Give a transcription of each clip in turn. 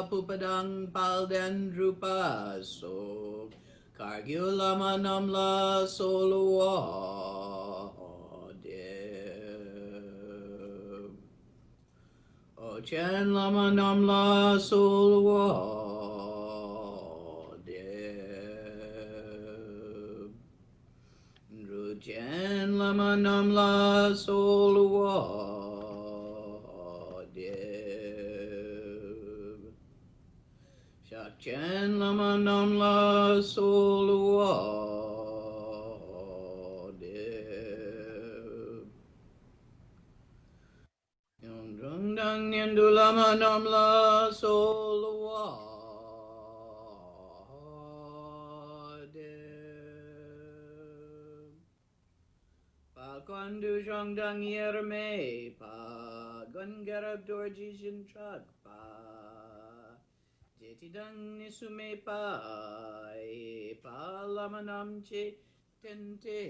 pupadang palden drupa so kargula manamla solo O chen lama namla solo Dru chen lama namla solo Shak chen lama namla solo Dung dung nyandu lama namla solwa Pa kondu jong dung yerme pa gun garab dorji jin chak pa jeti dung nisume pa pa lama namche tente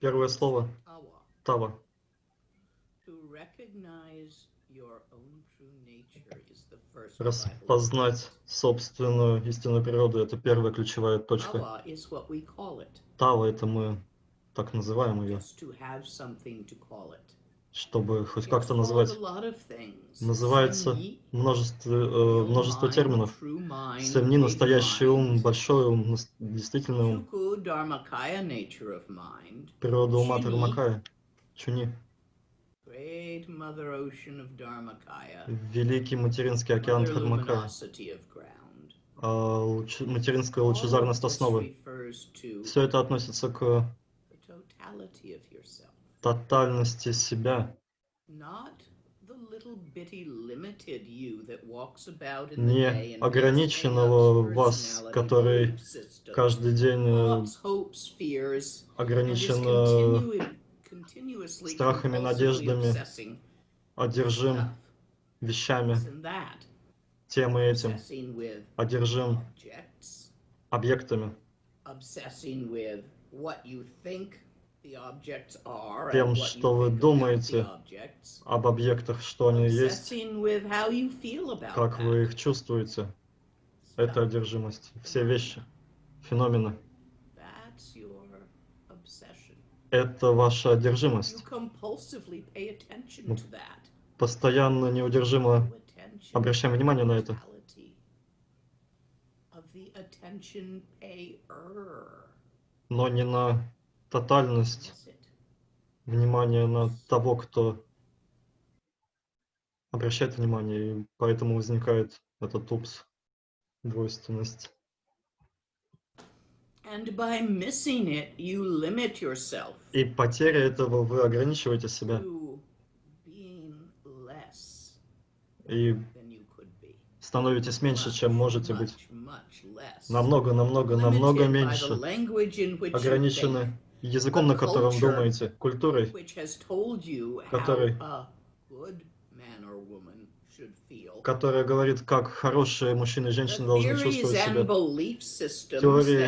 Первое слово – тава. Распознать собственную истинную природу – это первая ключевая точка. Тава – это мы так называем ее, чтобы хоть как-то назвать. Называется множество терминов. Семни, настоящий ум, большой ум, действительный ум. Природа ума Дхармакая, Чуни. Великий материнский океан Дхармакая. Материнская лучезарность основы. Все это относится к тотальности себя. Не ограниченного вас, который каждый день ограничен страхами, надеждами, одержим вещами, тем и этим, одержим объектами, тем, что вы думаете об объектах, что они есть, как вы их чувствуете. Это одержимость. Все вещи, феномены. Это ваша одержимость. Мы постоянно, неудержимо обращаем внимание на это. Но не на тотальность внимания на того, кто обращает внимание, и поэтому возникает этот упс, двойственность. И потеря этого вы ограничиваете себя. И становитесь меньше, чем можете быть. Намного меньше. Ограничены языком, на котором думаете, культурой, которая говорит, как хорошие мужчины и женщины должны чувствовать себя. Теории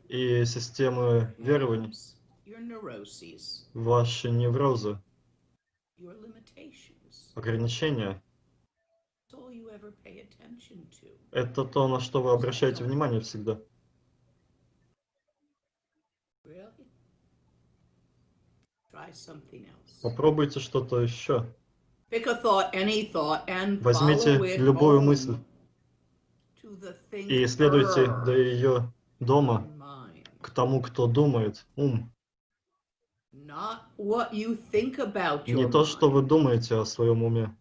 и системы верований, ваши неврозы, ограничения. Это то, на что вы обращаете внимание всегда. Попробуйте что-то еще. Возьмите любую мысль и исследуйте до ее дома, к тому, кто думает, ум. Не то, что вы думаете о своем уме.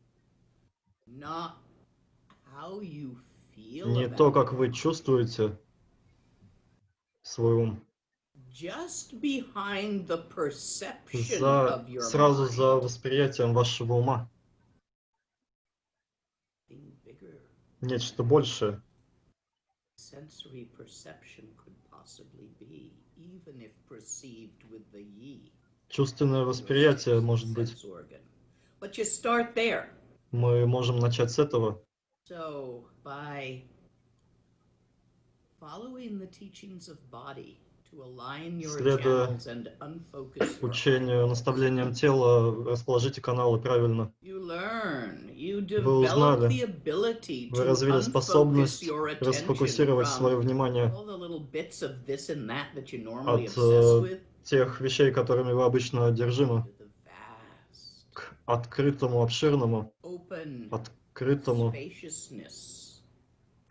Не то, как вы чувствуете свой ум. Сразу за восприятием вашего ума. Нечто большее. Чувственное восприятие может быть. Мы можем начать с этого. So, by following the teachings of body to align your Следуя channels and unfocus your учению, eyeballs, наставлениям тела, расположите каналы правильно. you learn, you Вы develop the узнали, ability вы to развили unfocus способность your attention расфокусировать свое from внимание all the little bits of this and that you normally от obsess with тех вещей, которыми вы обычно одержимы, to the vast, к открытому, обширному, open открытому spaciousness,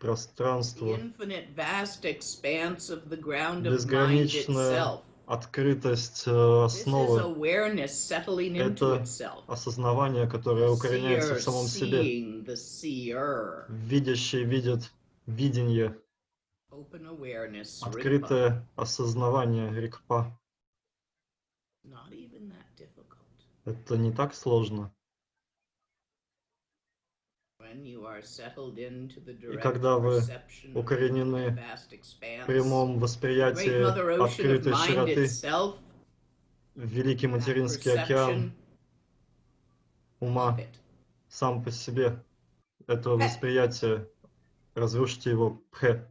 the пространству, infinite vast expanse of the ground of mind безграничная itself. открытость This is основы. awareness settling into Это itself. осознавание, которое The укореняется в seer самом себе. seeing the seer. Видящий видит видение. Open awareness, Rigpa. Открытое осознавание, рикпа. Not even that difficult. Это не так сложно. When you are settled into the И direct когда вы perception of the укоренены infinite vast в expanse, прямом the great восприятии mother ocean of открытой mind широты, itself, великий that материнский perception, океан stop ума it. сам по себе, это восприятие, разрушите его, пхе,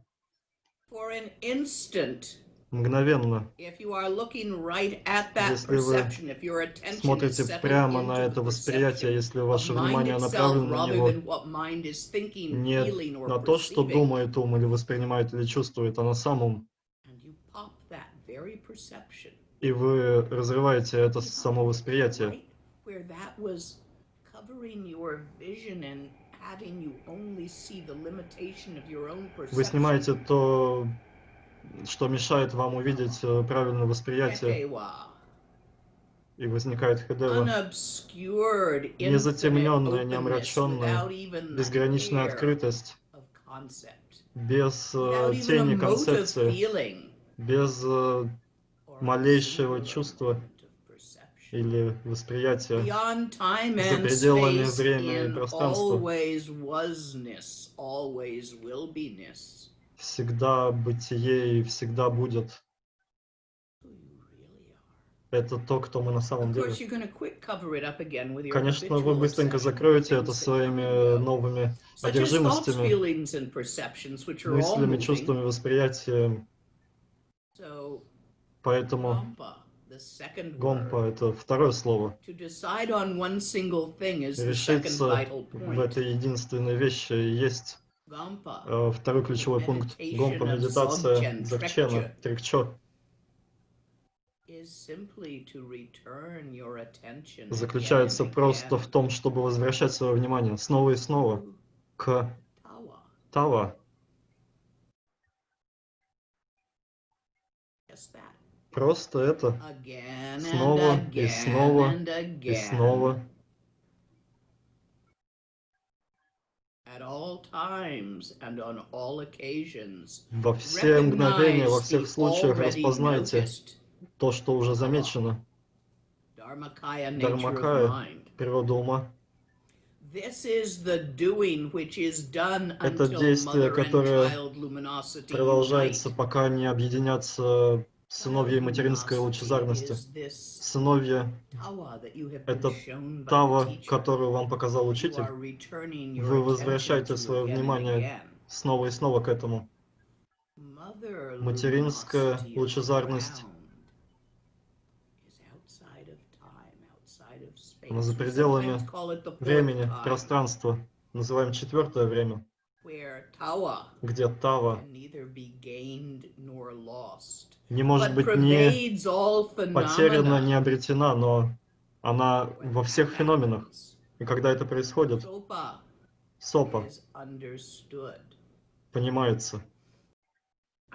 For an instant, мгновенно. if you are looking right at that Если вы perception, if your attention is смотрите settled прямо на into это the восприятие, perception если of ваше mind внимание itself направлено на rather него, than what mind is thinking, не feeling, or на то, что perceiving, думает ум или воспринимает или чувствует, а на сам ум. and you pop that very perception И вы разрываете это само восприятие. right where that was covering your vision and having you only see the limitation of your own Вы perception. снимаете то, что мешает вам увидеть правильное восприятие, Etewa, и возникает хедева, unobscured, не infinite затемненная, не openness омраченная, without even the безграничная hair открытость, of concept, без without even a тени motive концепции, feeling без or a малейшего singular чувства moment of perception. или восприятия Beyond time за and пределами space, времени и in пространства. always wasness, always will be-ness. Всегда бытие и всегда будет. Who you really are. Это то, кто мы на самом Of деле. course, you're going to quick cover it up again with your Конечно, вы habitual быстренько obsession with закроете это things that come and своими go, новыми such as thoughts, одержимостями, feelings, and perceptions, which are all мыслями, moving. чувствами, восприятием. So, Поэтому Gompa, the second гомпа — word. это второе слово. To decide on one single thing is the second Решиться vital в point. этой единственной вещи и есть Gompa, второй ключевой пункт. Гомпа, meditation of медитация, Dzogchen дзогчена, трикчо, is simply to return your attention заключается again and просто в again том, чтобы возвращать свое внимание снова и снова to к Tawa. Тава. Just that. Просто это. Again and Снова и again снова and и again. снова. At all times and on all occasions. Во все мгновения, во Recognize всех the случаях already распознайте noticed то, что уже замечено. Dharmakaya nature of Дармакая, mind. природа ума. This is the doing which is done Это until действие, mother and которое child luminosity продолжается, unite. пока не объединятся сыновья Child материнской luminosity лучезарности. is this Сыновья tawa that you have — been это shown by the Тава, teacher. которую вам показал You учитель. are returning your Вы attention возвращаете to свое again and внимание again. снова и снова к этому. Mother Материнская luminosity is лучезарность, ground, is outside of time, outside of space. она за We пределами sometimes call it the fourth времени, time, пространства. Называем четвертое время, where tawa где Тава can neither be gained nor lost, не может but быть ни pervades all потеряна, ни phenomena. обретена, но она When во that всех феноменах. happens, И когда это происходит, sopa Сопа is understood. понимается.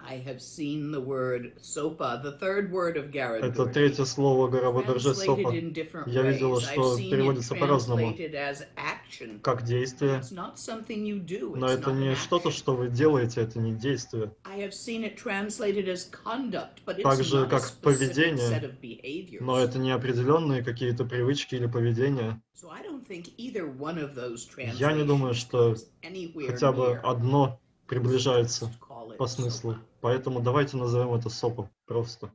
I have seen the word sopa, the third word of Это Garadurji, третье слово Гарабадарже translated Сопа. in different Я видела, ways. I've что seen it переводится по-разному, translated as action, как but действие, it's not something you do. но It's это not an не что-то, action. что вы делаете, это не действие. I have seen it translated as conduct, but it's Так же, not a как specific set поведение, of behaviors. но это не определенные какие-то привычки или поведения. So I don't think either one of those Я не думаю, translations что comes anywhere хотя бы near. одно приближается Just call it по смыслу. sopa. Поэтому давайте назовем это Сопа просто.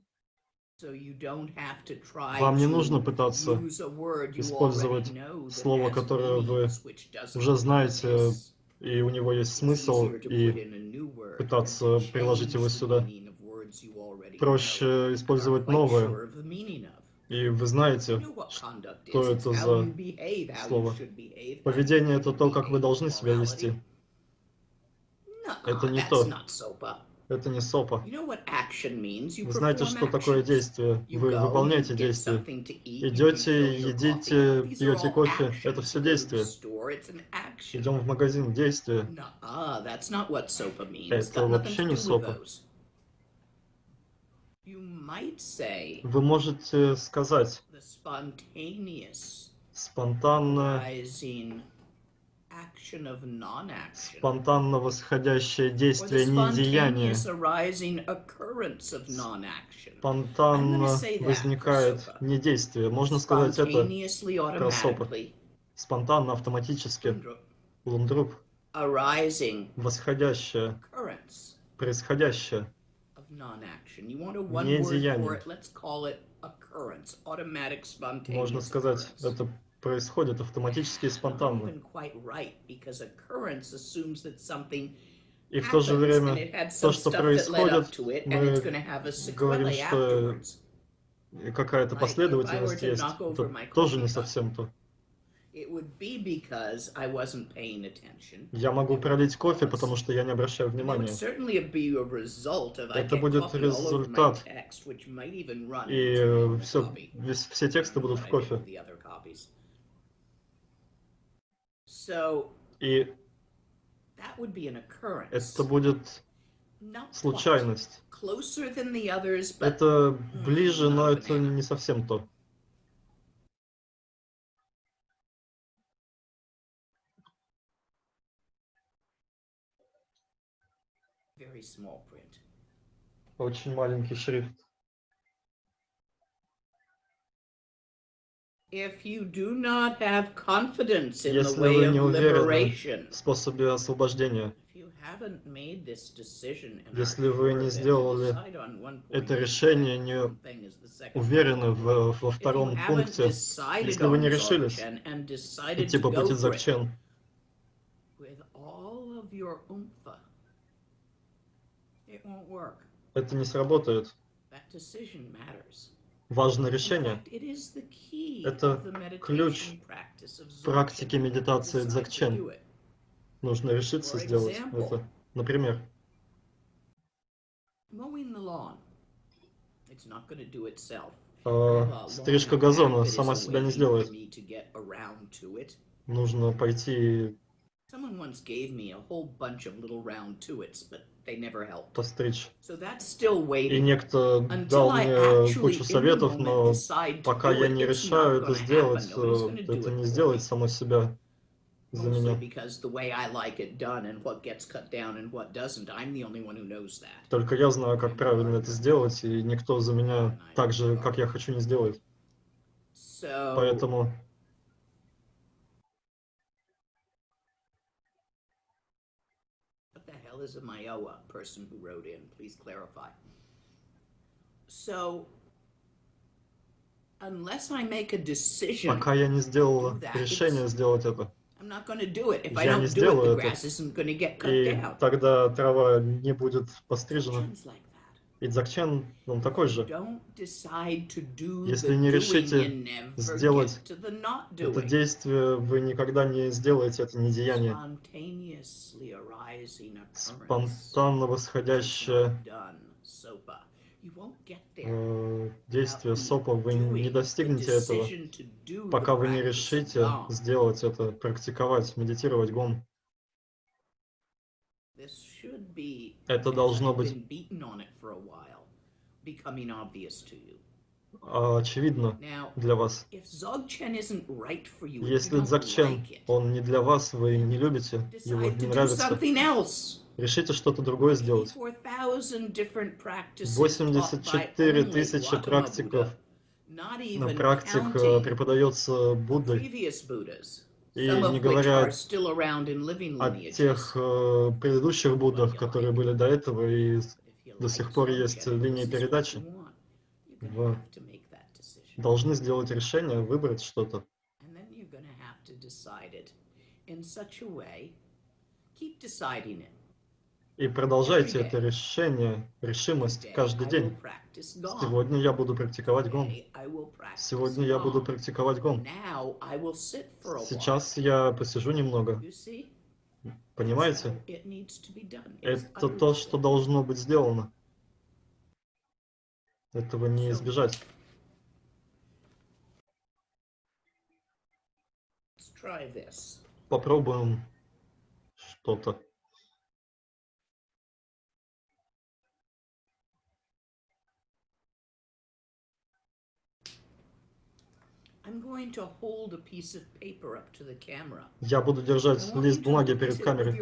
Вам не нужно пытаться использовать слово, которое вы уже знаете, и у него есть смысл, и пытаться приложить его сюда. Проще использовать новое, и вы знаете, что это за слово. Поведение — это то, как вы должны себя вести. Это не то. Это не сопа. Вы знаете, что такое действие. Вы выполняете действие. Идете, едите, пьете кофе. Это все действие. Идем в магазин. Действие. Это вообще не сопа. Вы можете сказать спонтанно восходящее действие недеяния. Спонтанно возникает недействие. Можно сказать это про сопа. Спонтанно, автоматически. Лумдруп. Восходящее. Происходящее. Недеяние. Можно сказать, это происходит автоматически и спонтанно. И в то же время, то, что происходит, мы говорим, что какая-то последовательность есть. Это тоже не совсем то. Я могу пролить кофе, потому что я не обращаю внимания. Это будет результат. И все тексты будут в кофе. И это будет случайность. Это ближе, но это не совсем то. Очень маленький шрифт. Если вы не уверены в способе освобождения, если вы не сделали это решение, не уверены во втором пункте, если вы не решились идти по пути Дзогчен, это не сработает. Важно решение. Это ключ практики медитации Дзогчен. Нужно решиться сделать это. Например, стрижка газона сама себя не сделает. Нужно пойти постричь. И некто дал мне кучу советов, но пока я не решаю это сделать, это не сделает само себя за меня. Только я знаю, как правильно это сделать, и никто за меня так же, как я хочу, не сделает. Поэтому пока я не сделала решение сделать это, я не сделаю это, и тогда трава не будет пострижена. И Дзогчен, он такой же. Если не решите сделать это действие, вы никогда не сделаете это недеяние. Спонтанно восходящее действие сопа, вы не достигнете этого, пока вы не решите сделать это, практиковать, медитировать гом. Это должно быть очевидно для вас. Если Дзогчен, он не для вас, вы не любите его, не нравится, решите что-то другое сделать. 84 тысячи практиков практик преподается Буддой. И не говоря о тех предыдущих Буддах, которые были до этого, и до сих пор есть линии передачи. Вы должны сделать решение, выбрать что-то. И продолжайте это решение, решимость каждый день. Сегодня я буду практиковать гон. Сегодня я буду практиковать гон. Сейчас я посижу немного. Понимаете? Это то, что должно быть сделано. Этого не избежать. Попробуем что-то. Я буду держать лист бумаги перед камерой.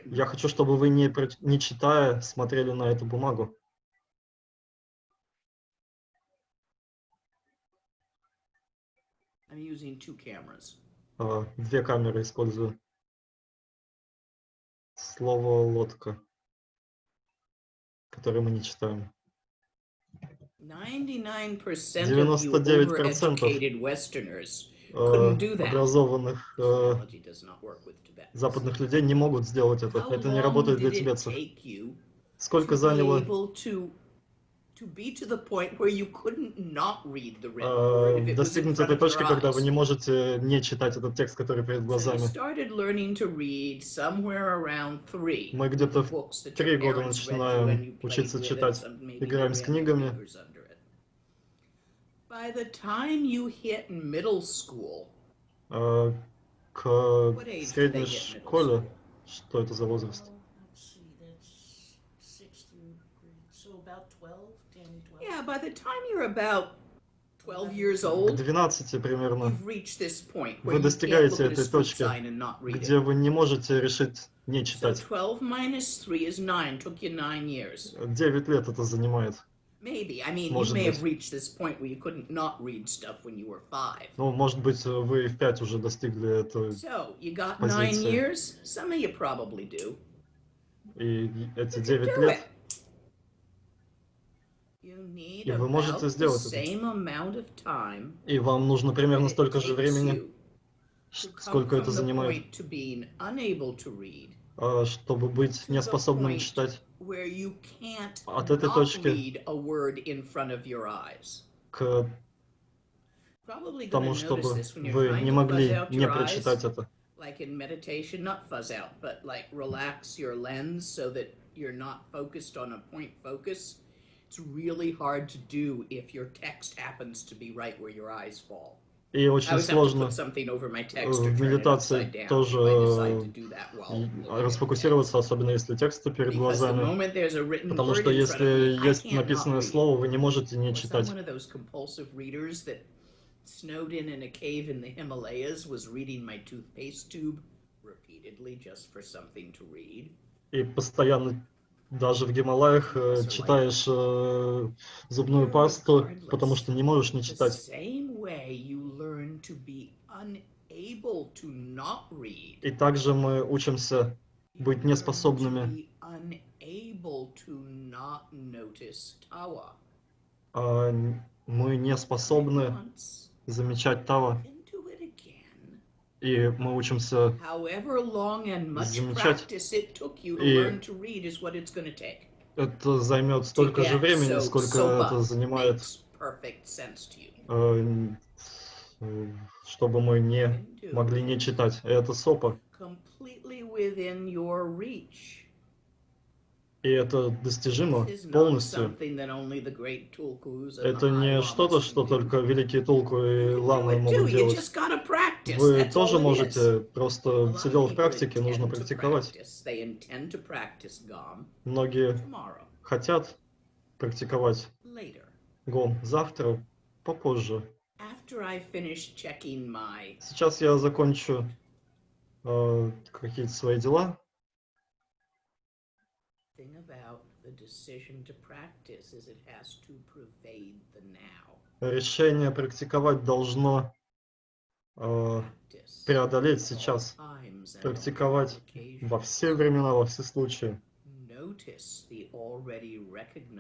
Я хочу, чтобы вы, не читая, смотрели на эту бумагу. Две камеры использую. Слово «лодка», которое мы не читаем. 99% образованных западных людей не могут сделать это. Это не работает для тибетцев. Сколько заняло достигнуть этой точки, когда вы не можете не читать этот текст, который перед глазами? Мы где-то в 3 года начинаем учиться читать, играем с книгами. К средней школе, что это за возраст? К 12 примерно вы достигаете этой точки, где вы не можете решить не читать. 9 лет это занимает. Может быть. Ну, может быть, вы в 5 уже достигли этой позиции. И эти 9 лет, и вы можете сделать это. И вам нужно примерно столько же времени, сколько это занимает, чтобы быть неспособным читать. От этой точки к тому, чтобы вы не могли не прочитать это. И очень сложно в медитации тоже расфокусироваться, особенно если тексты перед глазами. Потому что если есть написанное слово, вы не можете не читать. И постоянно, даже в Гималаях, читаешь зубную пасту, потому что не можешь не читать. И также мы учимся быть неспособными мы не способны замечать Тава. И мы учимся замечать. И это займет столько же времени, сколько это занимает, чтобы мы не могли не читать. Это сопа. И это достижимо полностью. Это не что-то, что только великие Тулку и Ламы могут делать. Вы тоже можете, просто все дело в практике, нужно практиковать. Многие хотят практиковать гон завтра, попозже. Сейчас я закончу какие-то свои дела. Решение практиковать должно преодолеть сейчас, практиковать во все времена, во все случаи.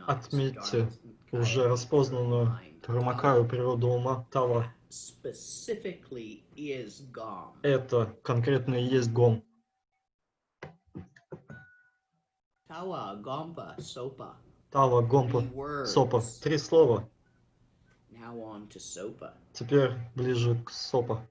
Отметьте уже распознанную промокаю природу ума Тава. Это конкретно и есть гом. Tawa, Gompa, Sopa. Тава, Гомпа, Сопа. 3 слова. Now on to Sopa. Теперь ближе к Сопа.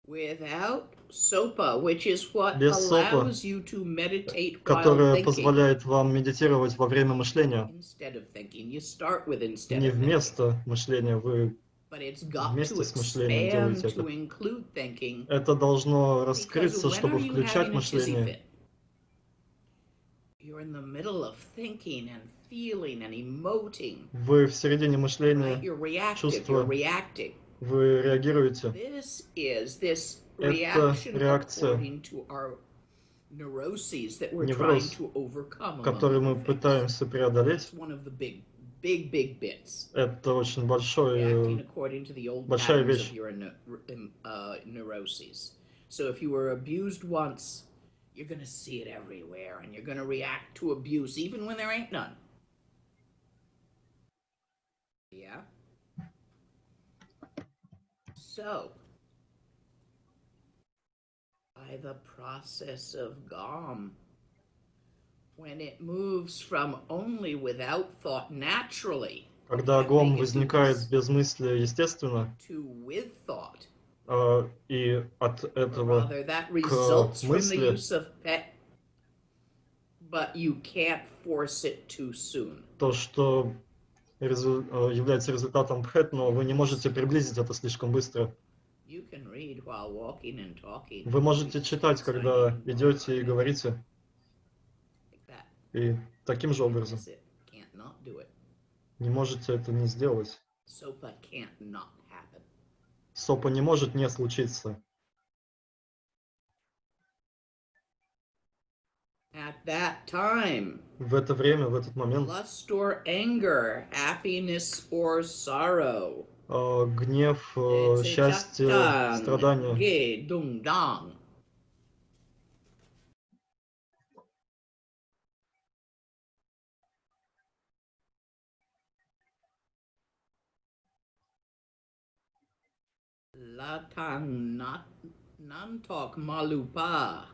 Without Sopa, which is what Без Сопа, allows you to meditate while которая thinking. позволяет вам медитировать во время мышления. Instead of thinking, you start with instead Не of thinking. вместо мышления, вы But it's got вместе to с мышлением делаете expand to это. include thinking. Это должно Because раскрыться, when чтобы are you включать having a tizzy мышление. fit? You're in the middle of thinking and feeling and emoting. Вы в середине Right? мышления, You're reactive. чувства, You're reacting. вы реагируете. This Это reaction реакция, according to our neuroses that we're trying невроз, to overcome. который мы пытаемся преодолеть. It's one of the big bits. Это очень Reacting according to the old большая patterns вещь. of your neuroses. So if you were abused once, you're going to see it everywhere, and you're going to react to abuse even when there ain't none. Yeah? So, by the process of GOM, when it moves from only without thought naturally, Когда гом возникает без мысли, естественно, to with thought, и от этого к мысли, but you can't force it too soon. То, что является результатом пхэт, но вы не можете приблизить это слишком быстро. Вы можете читать, когда идете и говорите, и таким же образом. Не можете это не сделать. Сопа не может не случиться. At that time, в это время, в этот момент, lust or anger, happiness or sorrow, гнев, счастье, страдания, Latang nantok malupa.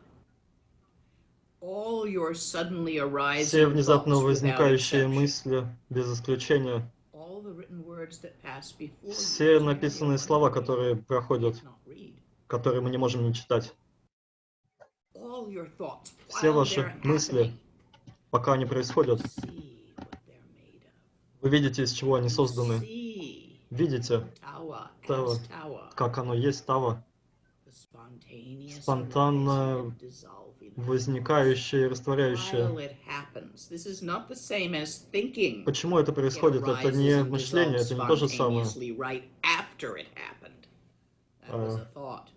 All your suddenly arising все внезапно thoughts возникающие without exception. мысли, без исключения, All the written words that pass before все you, написанные слова, которые проходят, которые мы не можем не читать, all your thoughts, все while ваши they're мысли, happening, пока они происходят, see what they're made of. вы видите, из чего они You созданы, see видите, Tawa Тава, as Tawa, как оно есть Тава, the spontaneous спонтанно arising and dissolving. возникающее и растворяющее. While it happens. This is not the same as thinking. Почему это It происходит? Это arises не and мышление, dissolves это не то же самое. spontaneously right after it happened. That was a thought,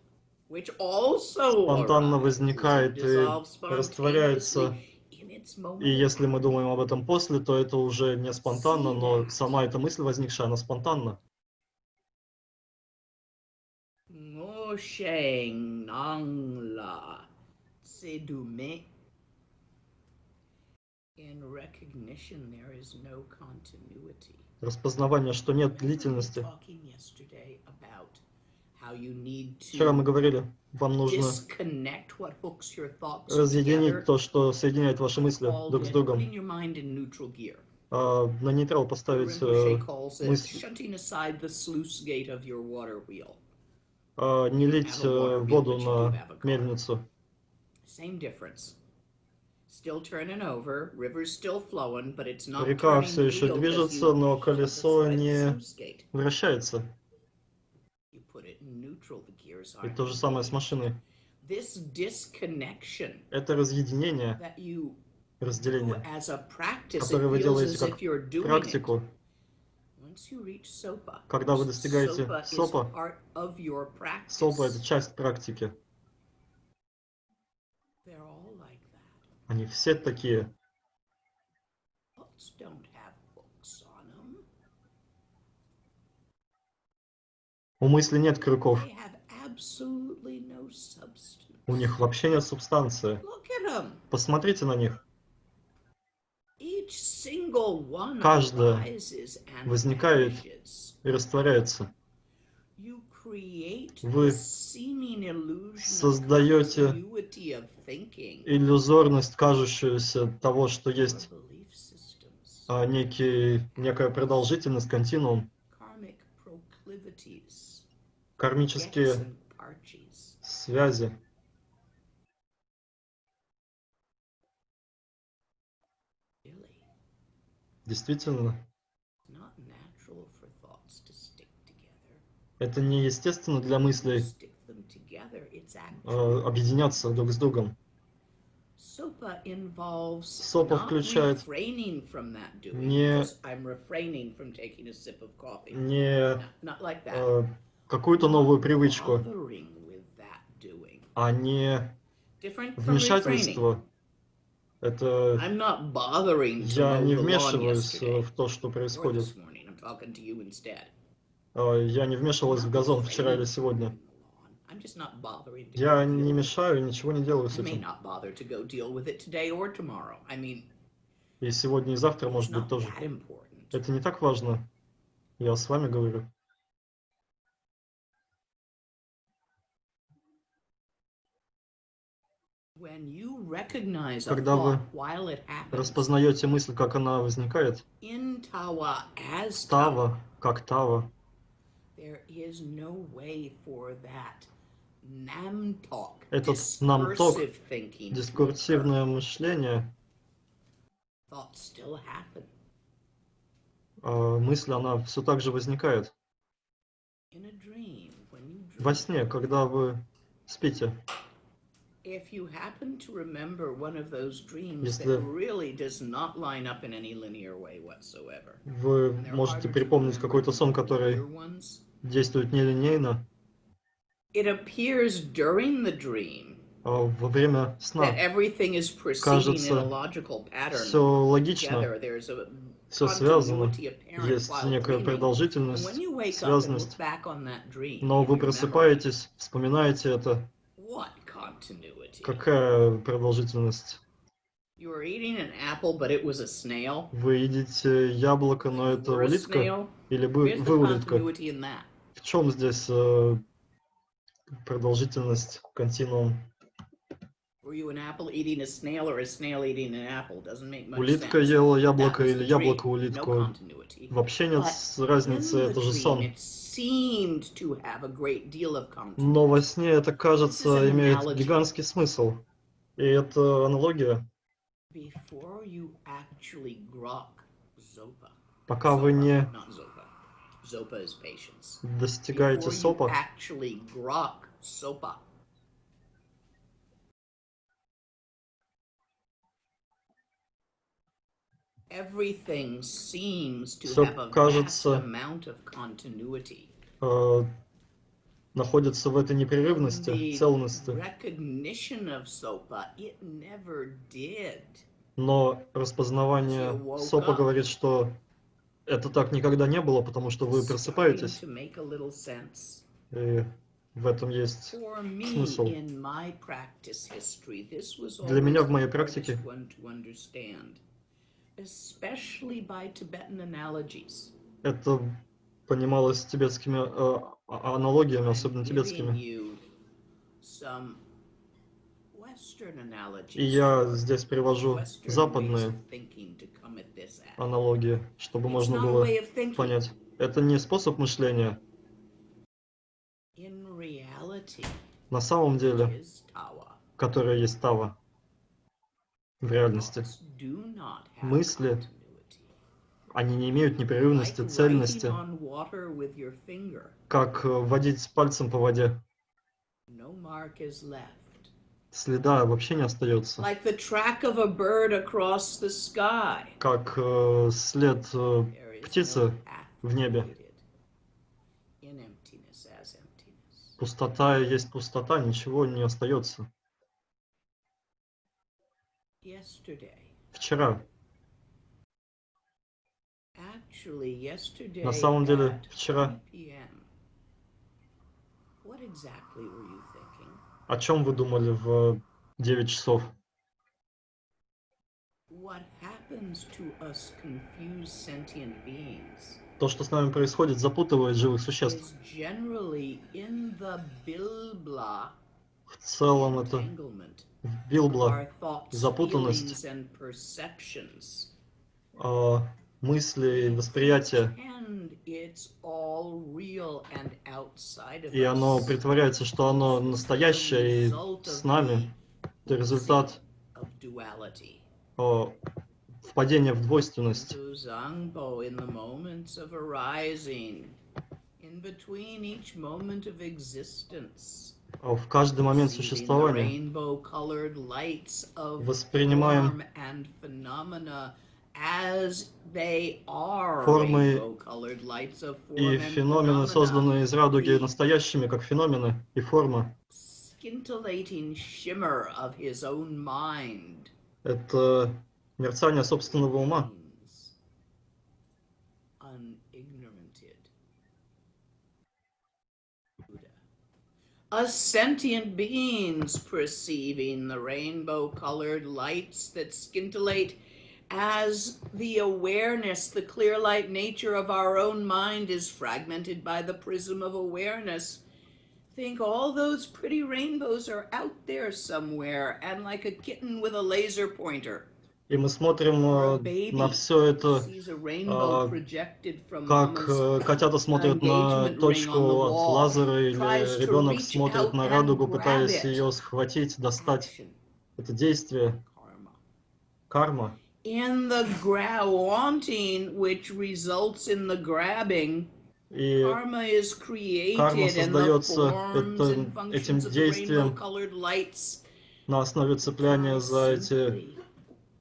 which also Спонтанно arises and возникает и dissolves растворяется. spontaneously in its И если мы moment. думаем об этом после, то это уже не спонтанно, но сама эта мысль возникшая, она спонтанна. Ngosheng nangla sedume. In recognition, there is no continuity. Распознавание, что нет длительности. Talking yesterday about how you need Вчера мы to говорили, вам нужно disconnect what hooks your thoughts разъединить together. то, что соединяет ваши мысли друг с другом. Putting your mind in neutral gear. На нейтрал поставить Rinpoche calls it мысль, shutting aside the sluice gate of your water wheel. не лить воду на мельницу. Same difference. Still turning over, river's still flowing, but it's not Река turning все the еще wheel 'cause движется, you но shut колесо aside the не sluice gate. вращается. You put it in neutral, the gears И aren't то же самое с engaged. машиной. This disconnection Это разъединение, that you разделение, do as a practice, которое it вы feels делаете as как if you're doing практику. it. Once you reach sopa, Когда вы достигаете sopa is сопа, part of your practice. сопа — это часть практики. They're all like that. Они все такие. Thoughts don't have hooks on them. У мысли нет крюков. They have absolutely no substance. У них вообще нет субстанции. Посмотрите на них. Каждая возникает и растворяется. Вы создаете иллюзорность, кажущуюся того, что есть некая продолжительность, континуум, кармические связи. Действительно, это неестественно для мыслей объединяться друг с другом. Сопа включает не какую-то новую привычку, а не вмешательство. Это я не вмешиваюсь в то, что происходит. Я не вмешивалась в газон вчера или сегодня. Я не мешаю, ничего не делаю с этим. И сегодня, и завтра, может быть, тоже. Это не так важно. Я с вами говорю. Когда вы распознаете мысль, как она возникает, тава, как тава, этот намток, дискурсивное мышление, мысль, она все так же возникает. Во сне, когда вы спите, если вы можете припомнить какой-то сон, который действует нелинейно, во время сна кажется, все логично, все связано, есть некая продолжительность, связанность, но вы просыпаетесь, вспоминаете это. Какая продолжительность? Вы едите яблоко, но это улитка? Или вы улитка? В чем здесь продолжительность, континуум? Улитка ела яблоко или яблоко улитку? Вообще нет разницы, это же сон. Но во сне это, кажется, имеет гигантский смысл. И это аналогия. Пока вы не достигаете сопа, все, кажется, находится в этой непрерывности, целостности. Но распознавание сопа говорит, что это так никогда не было, потому что вы просыпаетесь. И в этом есть смысл. Для меня в моей практике это понималось тибетскими аналогиями, особенно тибетскими. И я здесь привожу западные аналогии, чтобы можно было понять. Это не способ мышления. На самом деле, которая есть тава в реальности. Мысли, они не имеют непрерывности, цельности, как водить пальцем по воде. Следа вообще не остается. Как след птицы в небе. Пустота есть пустота, ничего не остается. Вчера. На самом деле, вчера. О чем вы думали в 9 часов? То, что с нами происходит, запутывает живых существ. В целом это билбла, запутанность мысли и восприятия. И оно притворяется, что оно настоящее и с нами. Это результат впадения в двойственность. В каждый момент существования воспринимаем формы и феномены, созданные из радуги, настоящими, как феномены и формы. Это мерцание собственного ума. Us sentient beings perceiving the rainbow-colored lights that scintillate as the awareness, the clear light nature of our own mind is fragmented by the prism of awareness. Think all those pretty rainbows are out there somewhere, and like a kitten with a laser pointer. И мы смотрим на все это, как котята смотрят на точку от лазера, или ребенок смотрит на радугу, пытаясь ее схватить, достать. Это действие, карма. In the wanting, which results in the grabbing, и карма создается этим действием на основе цепляния за эти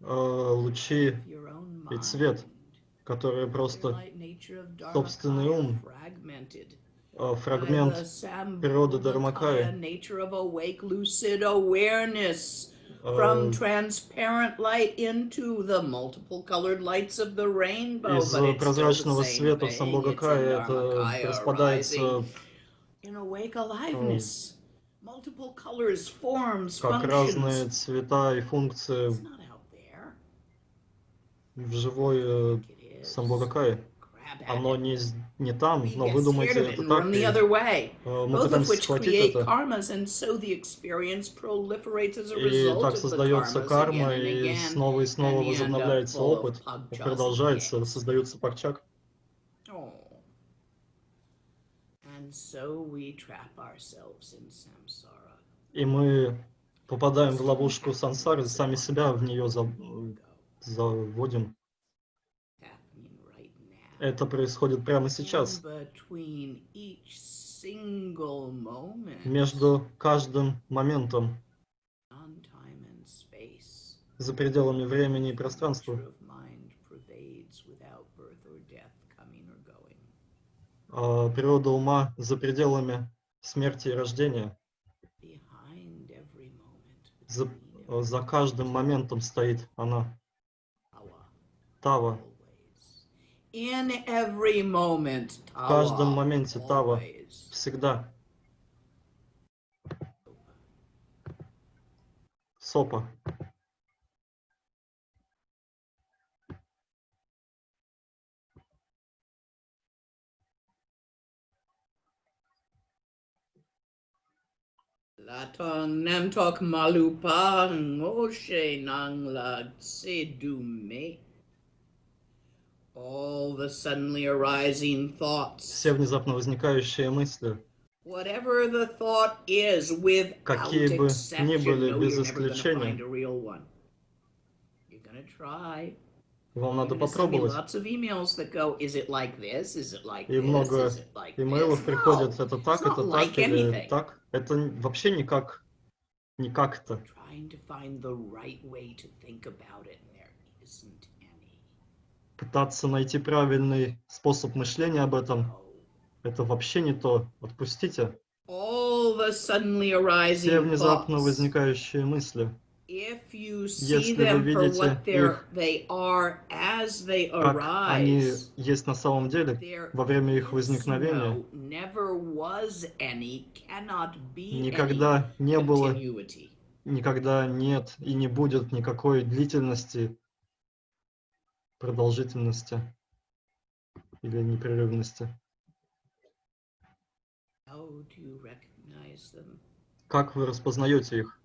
лучи и цвет, которые просто собственный ум, фрагмент природы Дharmakaya, from transparent light into the multiple colored lights of the rainbow, из прозрачного света в Самбхагакае это распадается как разные цвета и функции в живой Самбхагакае. Оно не там, но вы думаете, это так, и мы пытаемся схватить это. И так создается карма, и снова возобновляется опыт, продолжается, создается парчак. И мы попадаем в ловушку сансары, сами себя в нее заводим. Это происходит прямо сейчас. Между каждым моментом, за пределами времени и пространства, природа ума за пределами смерти и рождения. За каждым моментом стоит она. Тава. В каждом моменте Тава. Всегда. Сопа. Latong Namtok Malupa Ngoshe Nangla Tsedume. All the suddenly arising thoughts. Все внезапно возникающие мысли. Whatever the thought is, without какие бы ни были, без исключения. Вам надо попробовать. И много имейлов приходят, это так, или так. Это вообще никак это. Пытаться найти правильный способ мышления об этом, это вообще не то. Отпустите. Все внезапно возникающие мысли. Если вы видите их, как они есть на самом деле, во время их возникновения, никогда не было, никогда нет и не будет никакой длительности, продолжительности или непрерывности. Как вы распознаете их?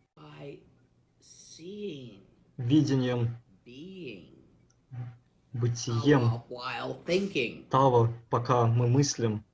Видением, бытием того, пока мы мыслим.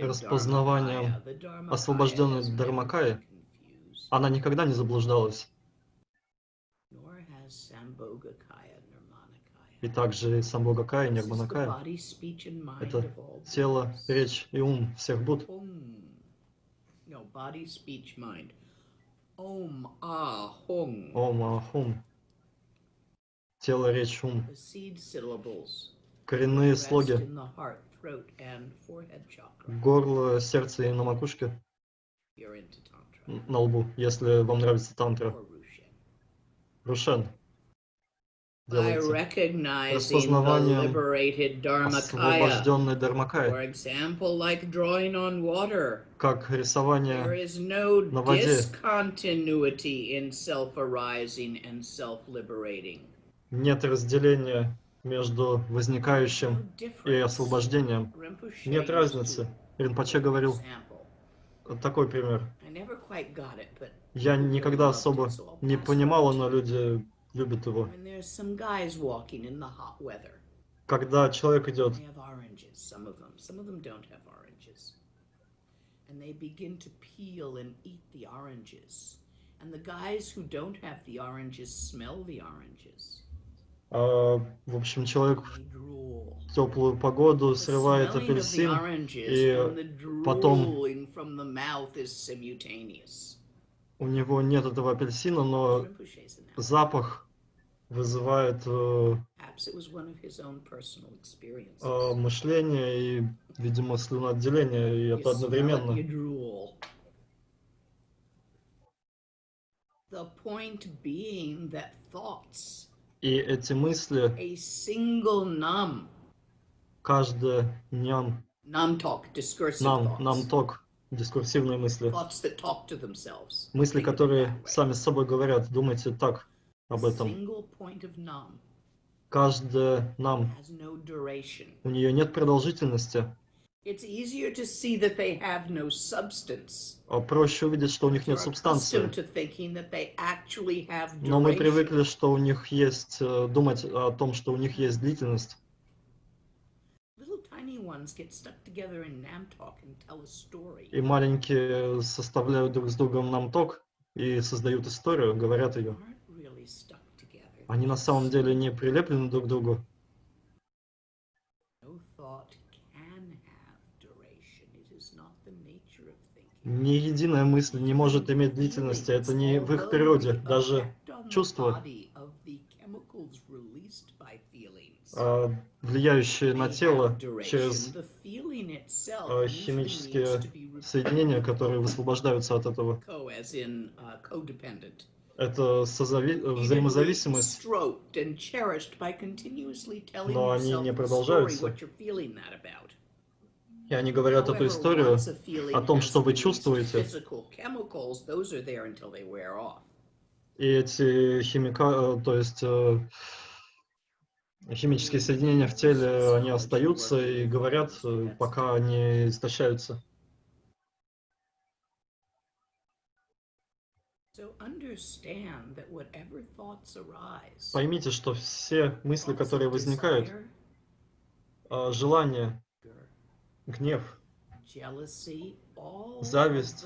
Распознаванием освобожденной Дharmakaya она никогда не заблуждалась. И также Самбогакая и Нирманакая — это тело, речь и ум всех Будд. Ом, Ахум. Тело, речь, ум. Коренные слоги. Горло, сердце и на макушке. На лбу, если вам нравится тантра. Рушен. Делайте. Распознаванием освобожденной Дharmakaya. Как рисование на воде. Нет разделения между возникающим и освобождением. Нет разницы. Ринпоче говорил такой пример. Я никогда особо не понимала, но люди любят его. Когда человек идет, в общем, человек в теплую погоду срывает апельсин, и потом у него нет этого апельсина, но запах вызывает мышление и, видимо, слюноотделение, и это одновременно. И эти мысли, каждое ням, нам-ток, дискурсивные мысли, мысли, которые сами с собой говорят, думайте так об этом. Каждое нам, у нее нет продолжительности. Проще увидеть, что у них нет субстанции. Но мы привыкли, что у них есть, думать о том, что у них есть длительность. И маленькие составляют друг с другом намток и создают историю, говорят ее. Они на самом деле не прилеплены друг к другу. Ни единая мысль не может иметь длительности, это не в их природе, даже чувства, влияющие на тело через химические соединения, которые высвобождаются от этого. Это взаимозависимость, но они не продолжаются. И они говорят эту историю о том, что вы чувствуете. И эти химические соединения в теле, они остаются и говорят, пока они истощаются. Поймите, что все мысли, которые возникают, желание, гнев, зависть,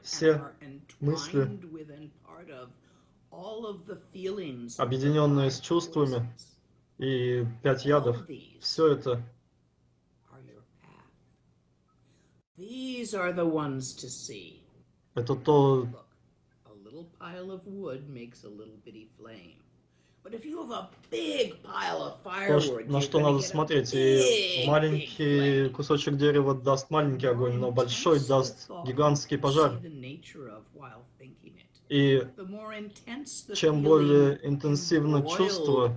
все мысли, объединенные с чувствами, и 5 ядов, все это то, на что надо смотреть. И маленький кусочек дерева даст маленький огонь, но большой даст гигантский пожар. И чем более интенсивно чувство,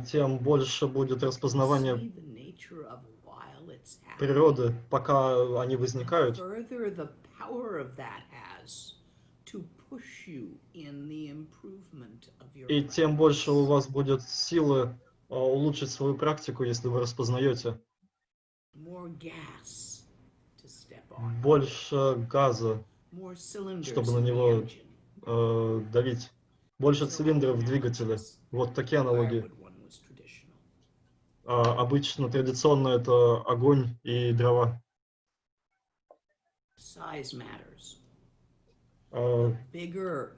тем больше будет распознавание природы, пока они возникают. И тем больше у вас будет силы улучшить свою практику, если вы распознаете. Больше газа, чтобы на него давить. Больше цилиндров в двигателе. Вот такие аналогии. Обычно, традиционно это огонь и дрова.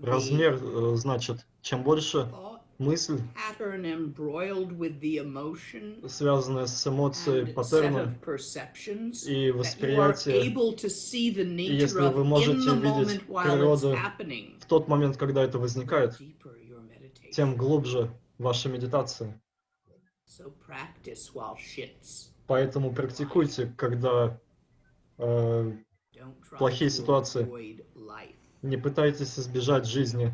Размер, значит, чем больше мысль, связанная с эмоцией, паттерном и восприятием, и если вы можете видеть природу в тот момент, когда это возникает, тем глубже ваша медитация. Поэтому практикуйте, когда плохие ситуации. Не пытайтесь избежать жизни.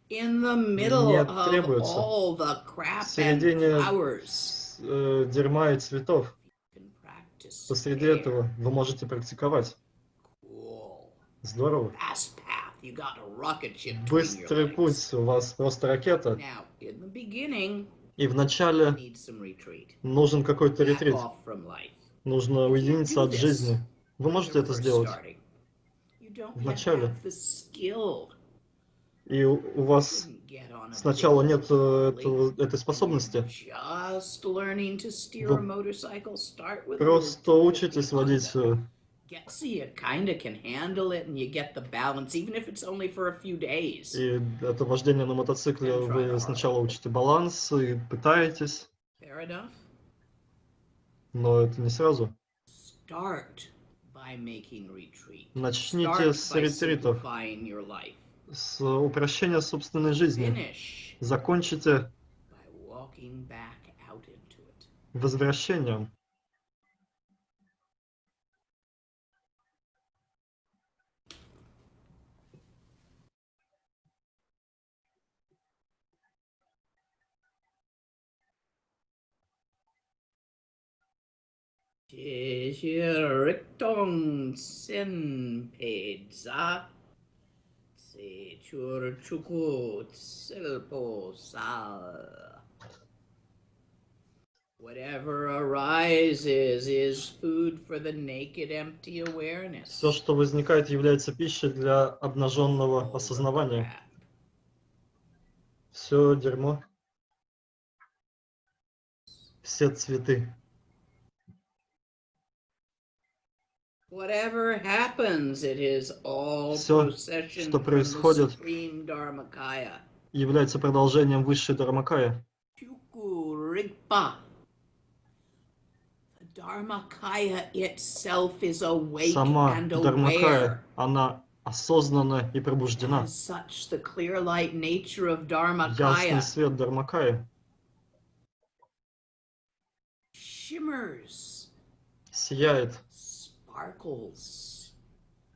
Не требуется. В середине дерьма и цветов, посреди этого вы можете практиковать. Здорово. Быстрый путь, у вас просто ракета. И вначале нужен какой-то ретрит. Нужно уединиться от жизни. Вы можете это сделать вначале. И у вас сначала нет этой способности. Вы просто учитесь водить. И это вождение на мотоцикле, вы сначала учите баланс и пытаетесь. Но это не сразу. Начните с ретритов, с упрощения собственной жизни. Закончите возвращением. Все, что возникает, является пищей для обнаженного осознавания. Все дерьмо, все цветы. Все, что происходит, является продолжением высшей Дharmakaya. Сама Дharmakaya, она осознанна и пробуждена. Ясный свет Дharmakaya сияет,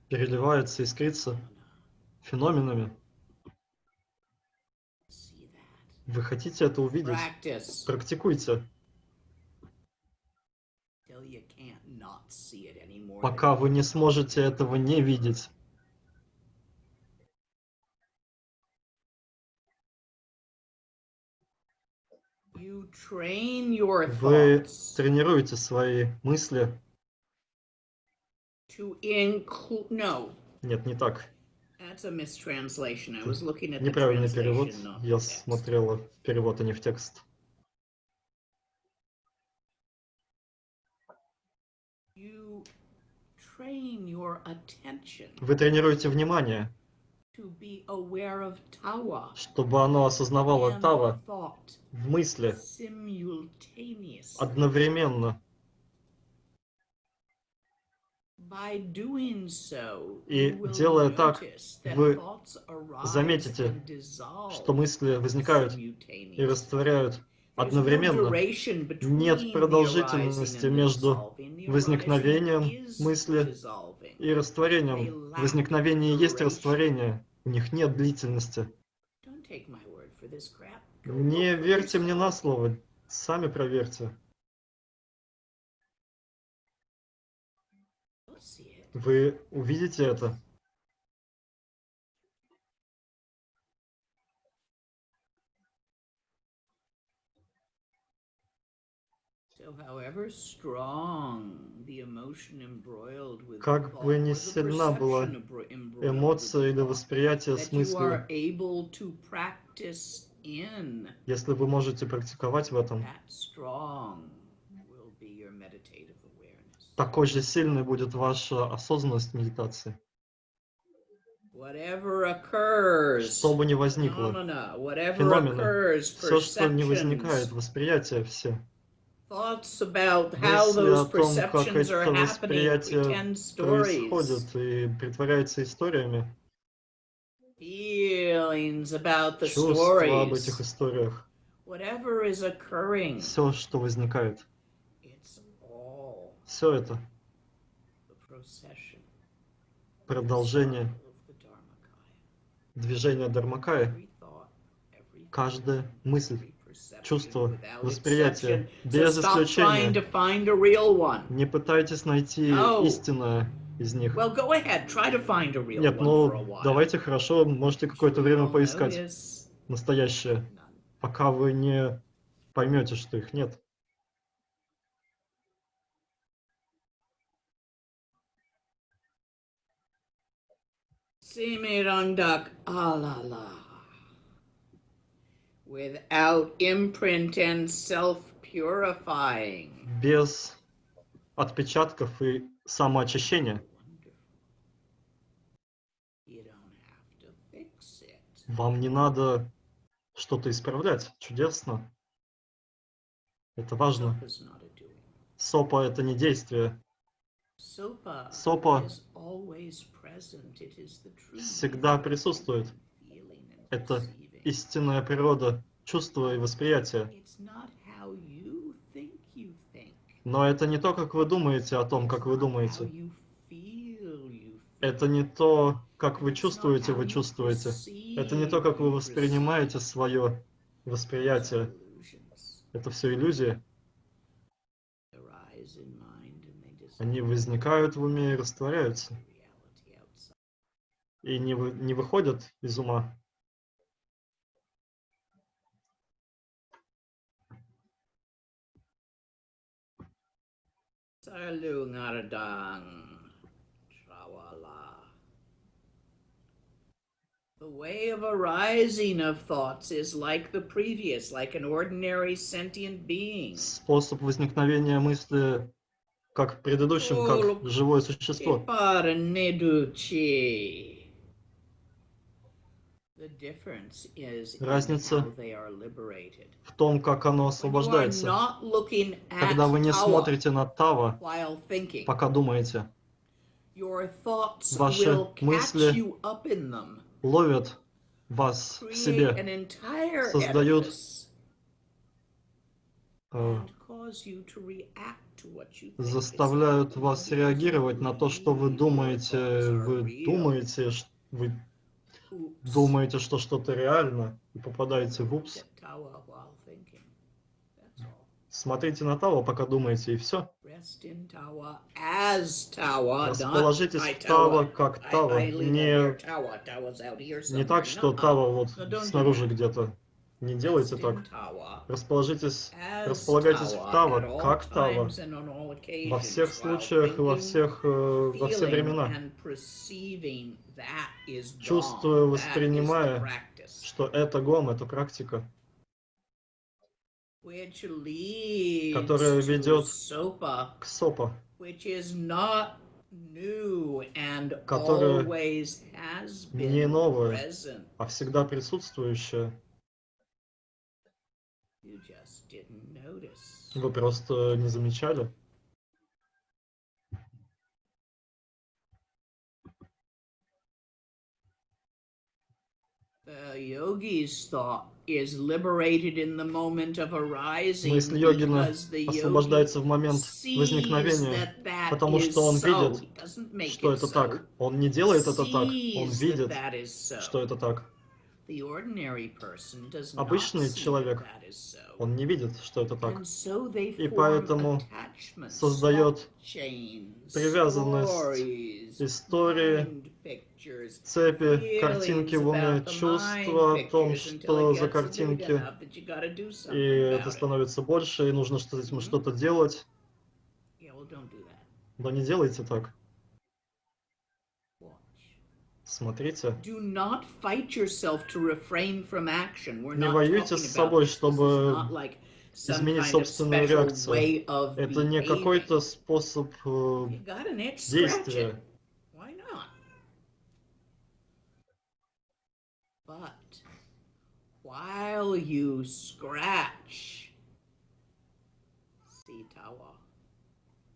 переливается, искрится феноменами. Вы хотите это увидеть? Практикуйте. Пока вы не сможете этого не видеть. Вы тренируете свои мысли. Нет, не так. Неправильный перевод. Я смотрела в перевод, а не в текст. Вы тренируете внимание, чтобы оно осознавало Тава в мысли одновременно. И делая так, вы заметите, что мысли возникают и растворяют одновременно. Нет продолжительности между возникновением мысли и растворением. Возникновение есть растворение. У них нет длительности. Не верьте мне на слово. Сами проверьте. Вы увидите это. Как бы ни сильна была эмоция или восприятие с мыслью, если вы можете практиковать в этом, такой же сильной будет ваша осознанность медитации. Что бы ни возникло, феномены, все, что не возникает, восприятия все. Мысли о том, как это восприятие происходит и притворяется историями. Чувства об этих историях. Все, что возникает. Все это продолжение движения Дharmakaya. Каждая мысль, чувство, восприятие, без исключения. Не пытайтесь найти истинное из них. Нет, ну давайте хорошо, можете какое-то время поискать настоящее, пока вы не поймете, что их нет. Without imprint and self-purifying. Без отпечатков и самоочищения. Вам не надо что-то исправлять. Чудесно. Это важно. Сопа — это не действие. Сопа всегда присутствует. Это истинная природа чувства и восприятия. Но это не то, как вы думаете о том, как вы думаете. Это не то, как вы чувствуете, Это не то, как вы воспринимаете свое восприятие. Это все иллюзии. Они возникают в уме и растворяются. И не выходят из ума. The way of arising of thoughts is like the previous, like an ordinary sentient being. Способ возникновения мысли, как в предыдущем, как живое существо. Разница в том, как оно освобождается. Когда вы не смотрите на Тава, пока думаете, ваши мысли ловят вас в себе, создают заставляют вас реагировать на то, что вы думаете. Вы думаете, что что-то реально, и попадаете в упс. Смотрите на Тава, пока думаете, и все. Расположитесь в Тава как Тава. Не так, что Тава вот снаружи где-то. Не делайте так. Располагайтесь в Тава, как Тава. Во всех случаях и во все времена. Чувствуя, воспринимая, что это гом, это практика, которая ведет к сопа, которое не новое, а всегда присутствующее. Вы просто не замечали? Но если йогина освобождается в момент возникновения, потому что он видит, что это так, он не делает это так, он видит, что это так. Обычный человек, он не видит, что это так. И поэтому создает привязанность, истории, цепи, картинки в уме, чувства о том, что за картинки. И это становится больше, и нужно с этим что-то делать. Но не делайте так. Смотрите. Не воюйте с собой, чтобы изменить собственную реакцию. Это не какой-то способ действия.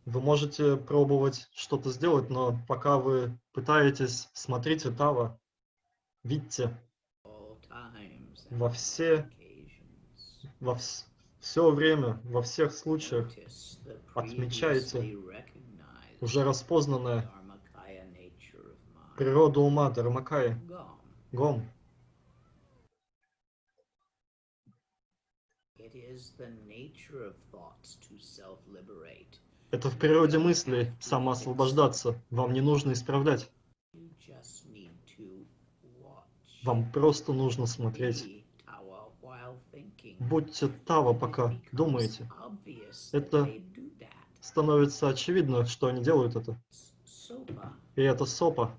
Вы можете пробовать что-то сделать, но пока вы пытаетесь, смотрите Тава, видите все время, во всех случаях отмечайте уже распознанное природу ума, Дharmakaya, Гом. Это в природе мыслей самоосвобождаться. Вам не нужно исправлять. Вам просто нужно смотреть. Будьте Тава, пока думаете. Это становится очевидно, что они делают это. И это сопа.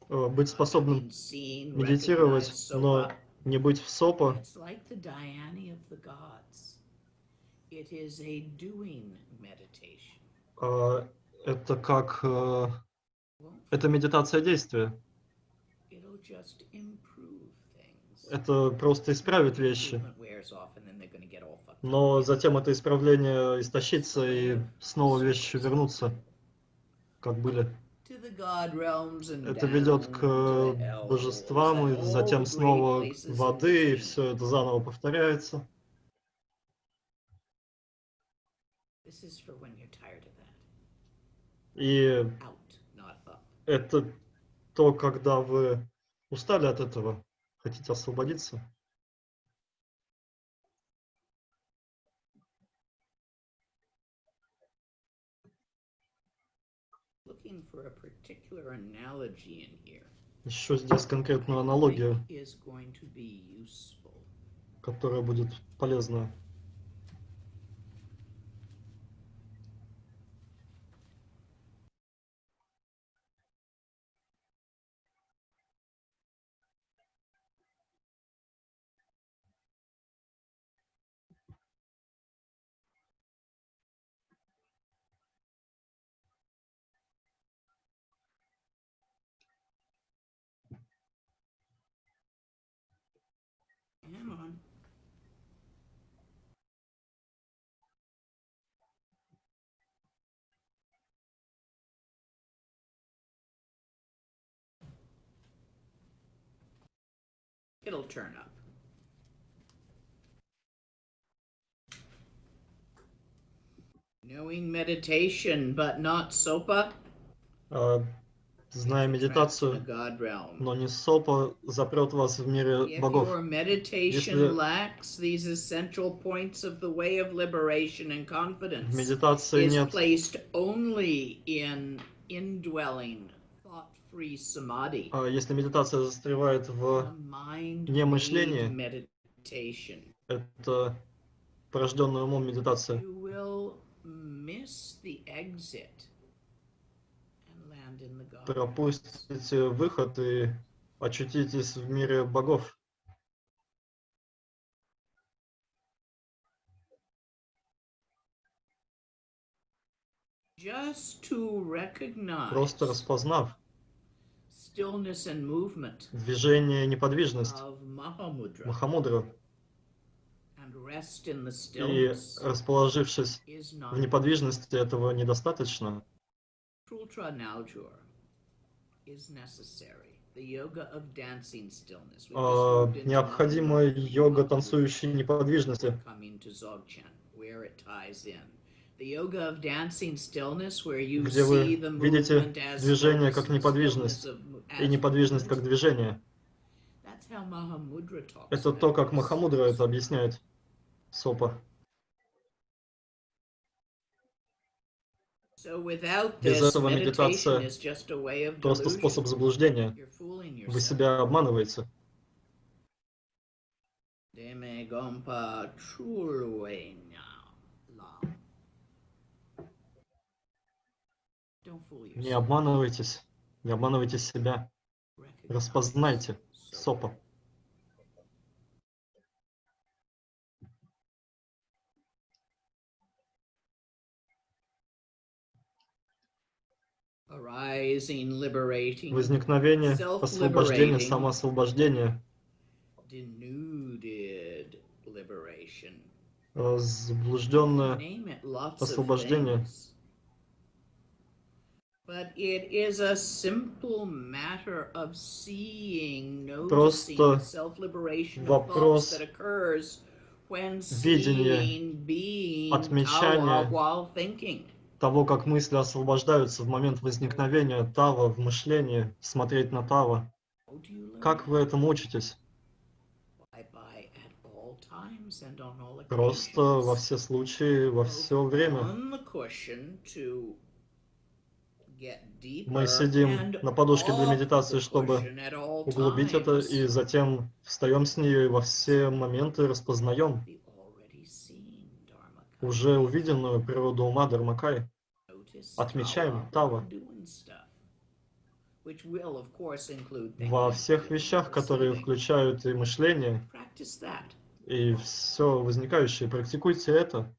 Быть способным медитировать, но не быть в сопа. Это как... Это медитация действия. Это просто исправит вещи. Но затем это исправление истощится, и снова вещи вернутся, как были. Это ведет к божествам, и затем снова к воды, и все это заново повторяется. И это то, когда вы устали от этого, хотите освободиться. Еще здесь конкретную аналогию, которая будет полезна. It'll turn up. Knowing meditation, but not sopa. Зная медитацию, но не сопа, запрет вас в мире богов. Если в медитации нет если медитация застревает в немышлении, это порожденная умом медитация, пропустите выход и очутитесь в мире богов. Просто распознав движение и неподвижность Махамудры и расположившись в неподвижности, этого недостаточно. Необходима йога танцующей неподвижности, где вы видите движение как неподвижность и неподвижность как движение. Это то, как Махамудра это объясняет. Сопа. Без этого медитация просто способ заблуждения. Вы себя обманываете. Не обманывайтесь, не обманывайте себя. Распознайте сопа. Возникновение, освобождение, самоосвобождение, заблужденное освобождение. Просто вопрос видения, отмечания того, как мысли освобождаются в момент возникновения тава в мышлении, смотреть на тава. Как вы этому учитесь? Просто во все случаи, во все время. Мы сидим на подушке для медитации, чтобы углубить это, и затем встаем с нее и во все моменты распознаем уже увиденную природу ума Дharmakaya. Отмечаем тава во всех вещах, которые включают и мышление, и все возникающее. Практикуйте это.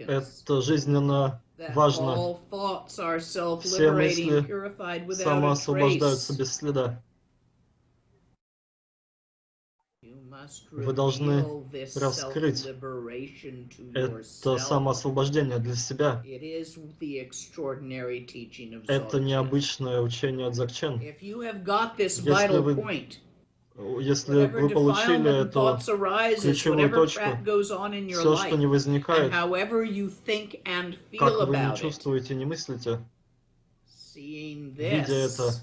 Это жизненно важно. Все мысли самоосвобождаются без следа. Вы должны раскрыть это самоосвобождение для себя. Это необычное учение от Дзогчен. Если вы получили эту ключевую точку, все, что не возникает, как вы не чувствуете, не мыслите, видя это,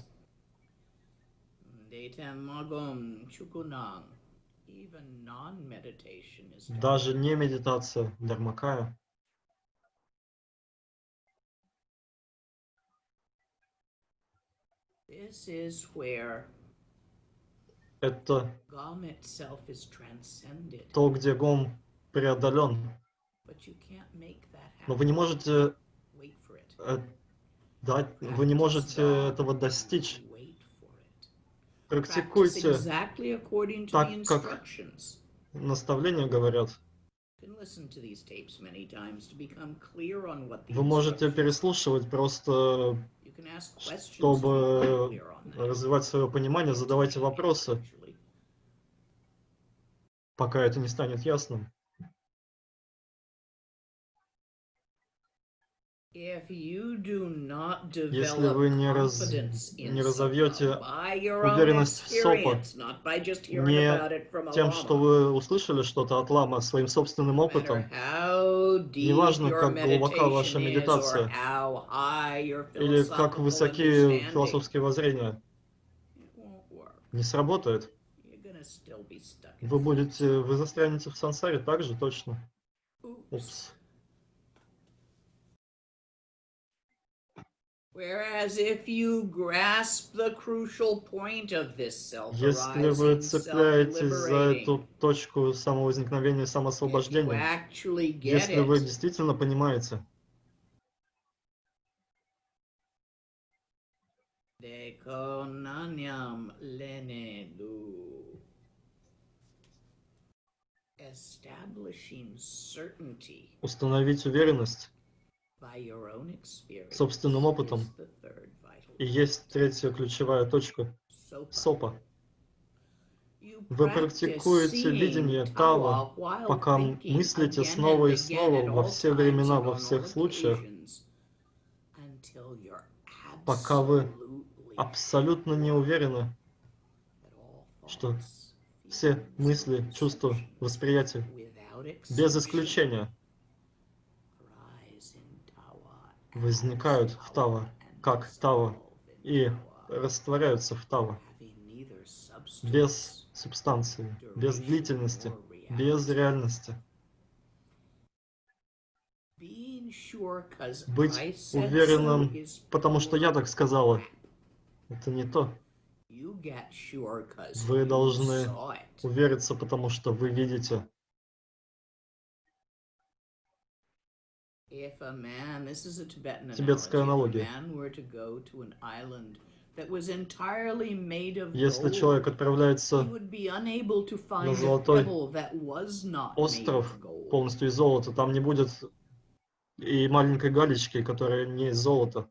даже не медитация Дharmakaya, это то, где гом преодолен. Но вы не можете вы не можете этого достичь. Практикуйте так, как наставления говорят. Вы можете переслушивать просто, чтобы развивать свое понимание, задавайте вопросы, пока это не станет ясным. Если вы не разовьете уверенность в сопа, не тем, что вы услышали что-то от лама, своим собственным опытом, неважно, как глубока ваша медитация, или как высоки философские воззрения, не сработает. Вы застрянете в сансаре так же точно. Упс. Если вы цепляетесь за эту точку самовозникновения и самоосвобождения, если вы действительно понимаете, установить уверенность собственным опытом и есть третья ключевая точка — сопа. Вы практикуете видение Тава, пока мыслите снова и снова во все времена, во всех случаях, пока вы абсолютно не уверены, что все мысли, чувства, восприятия, без исключения, возникают в Тава, как Тава, и растворяются в Тава, без субстанции, без длительности, без реальности. Быть уверенным, потому что я так сказала, это не то. Вы должны увериться, потому что вы видите. Тибетская аналогия. Если человек отправляется на золотой остров полностью из золота, там не будет и маленькой галечки, которая не из золота.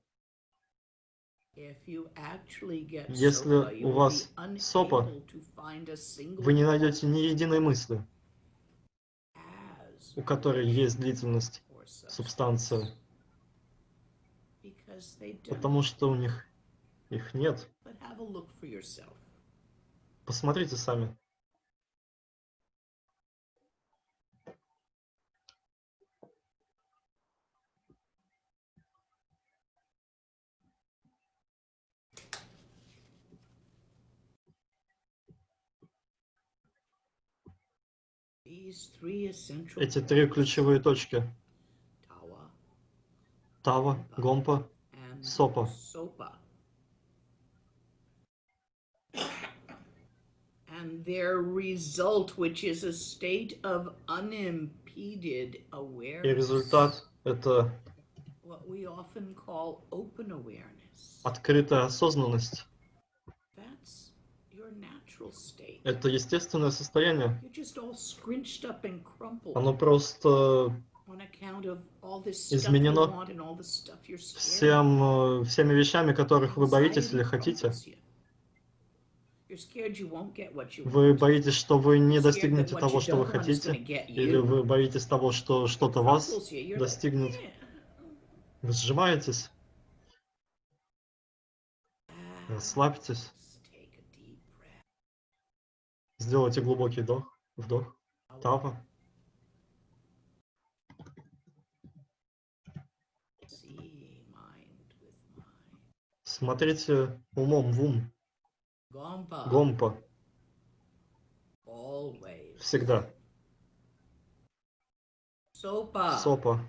Если у вас сопа, вы не найдете ни единой мысли, у которой есть длительность, субстанция, потому что у них их нет. Посмотрите сами. Эти три ключевые точки — Тава, Гомпа, Сопа. И результат — это открытая осознанность. Это естественное состояние. Оно просто изменено всеми вещами, которых вы боитесь или хотите. Вы боитесь, что вы не достигнете того, что вы хотите, или вы боитесь того, что что-то вас достигнет. Вы сжимаетесь. Расслабьтесь. Сделайте глубокий вдох. Тава. Смотрите умом в ум. Гомпа. Всегда. Сопа.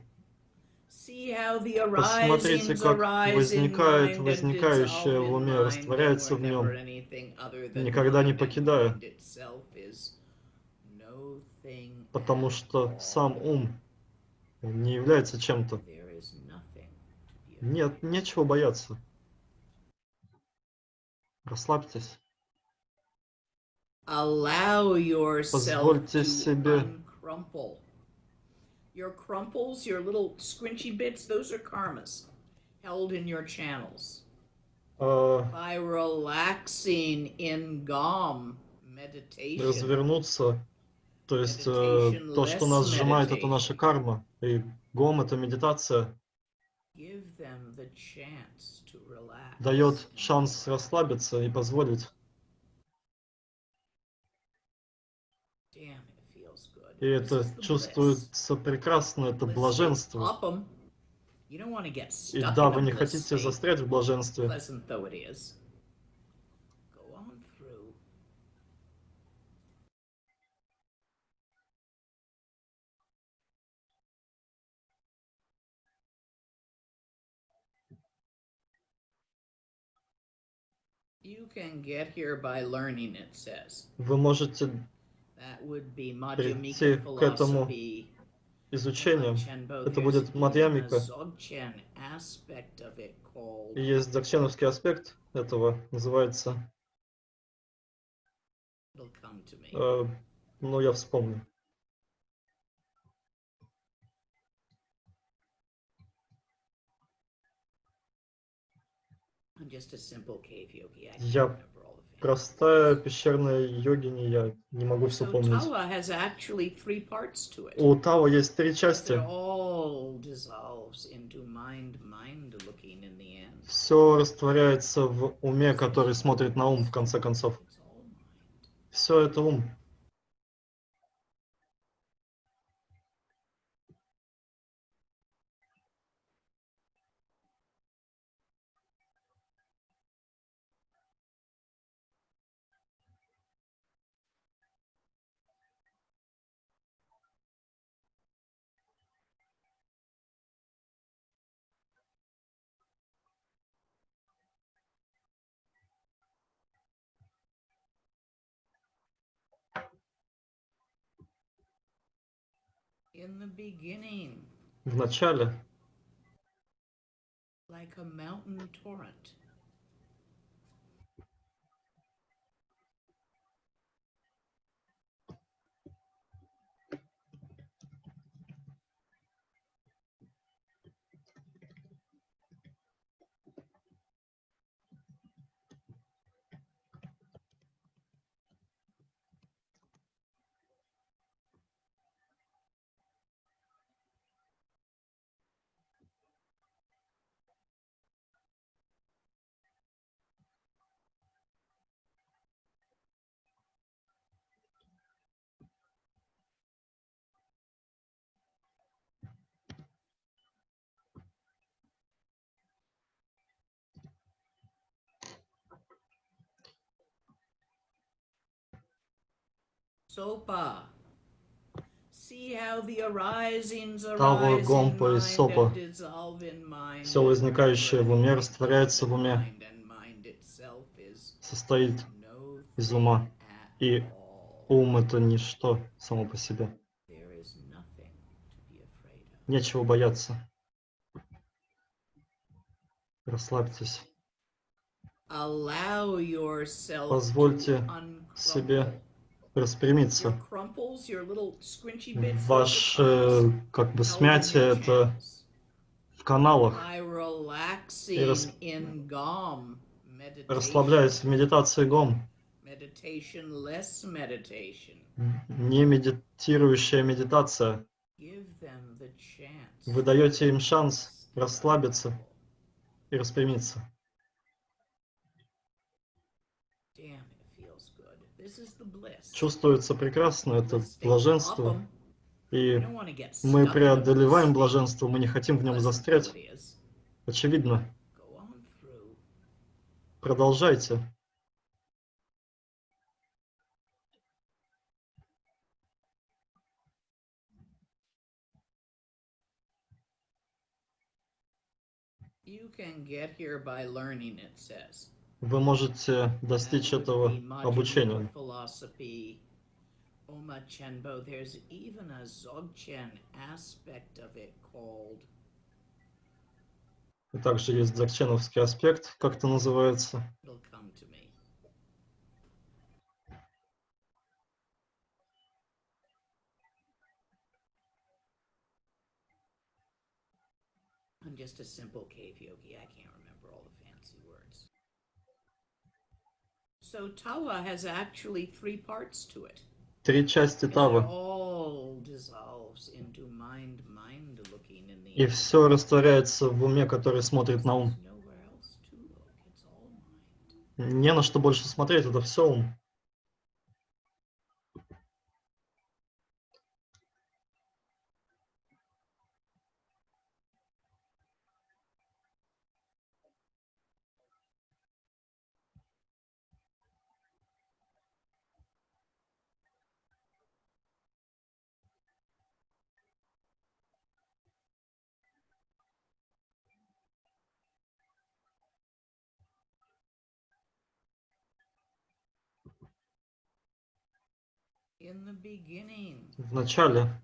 Посмотрите, как возникает возникающее в уме, растворяется в нем, никогда не покидая. Потому что сам ум не является чем-то. Нет, нечего бояться. Расслабьтесь. Позвольте себе. Your crumples, your little squinchy bits, those are karmas held in your channels. By relaxing in GOM meditation. Развернуться, то есть то, что нас сжимает, это наша карма, и ГОМ — это медитация. Дает шанс расслабиться и позволить. И это чувствуется прекрасно, это блаженство. И да, вы не хотите застрять в блаженстве. You can get here by learning, it says. Вы можете That would be прийти Madhyamika к этому philosophy. изучению. Chenbo, Это there's будет even a Мадьямика. Dzogchen aspect of it called. И есть дзогченовский аспект этого, называется... It'll come to me. Ну, я вспомню. I'm just a simple cave yogi. I can't Я remember all the fancy простая words. пещерная йогини, я не могу все So помнить. Tawa has actually 3 parts to it. У Тао есть 3 It части. all dissolves into mind looking in the end. Все растворяется в уме, который смотрит на ум, в конце концов. It's all mind. Все это ум. In the beginning, В начале, like a mountain torrent. Sopa. See how the arisings Тао, arise in Гомпа и mind Сопа. and dissolve in mind. Все возникающее в уме растворяется в уме, состоит из ума. И ум — это ничто само по себе. Нечего бояться. Расслабьтесь. Позвольте себе распрямиться. Ваше, как бы, смятие — это в каналах. И расслабляясь в медитации гом. Не медитирующая медитация. Вы даете им шанс расслабиться и распрямиться. Чувствуется прекрасно, это блаженство. И мы преодолеваем блаженство, мы не хотим в нем застрять. Очевидно. Продолжайте. Вы можете достичь этого обучением. И также есть дзогченовский аспект, как это называется. I'm just a simple cave yogi. I can't remember all the fancy words. So Tawa has actually 3 parts to it. 3 части Тавы. И все растворяется в уме, который смотрит на ум. Не на что больше смотреть, это все ум. В начале,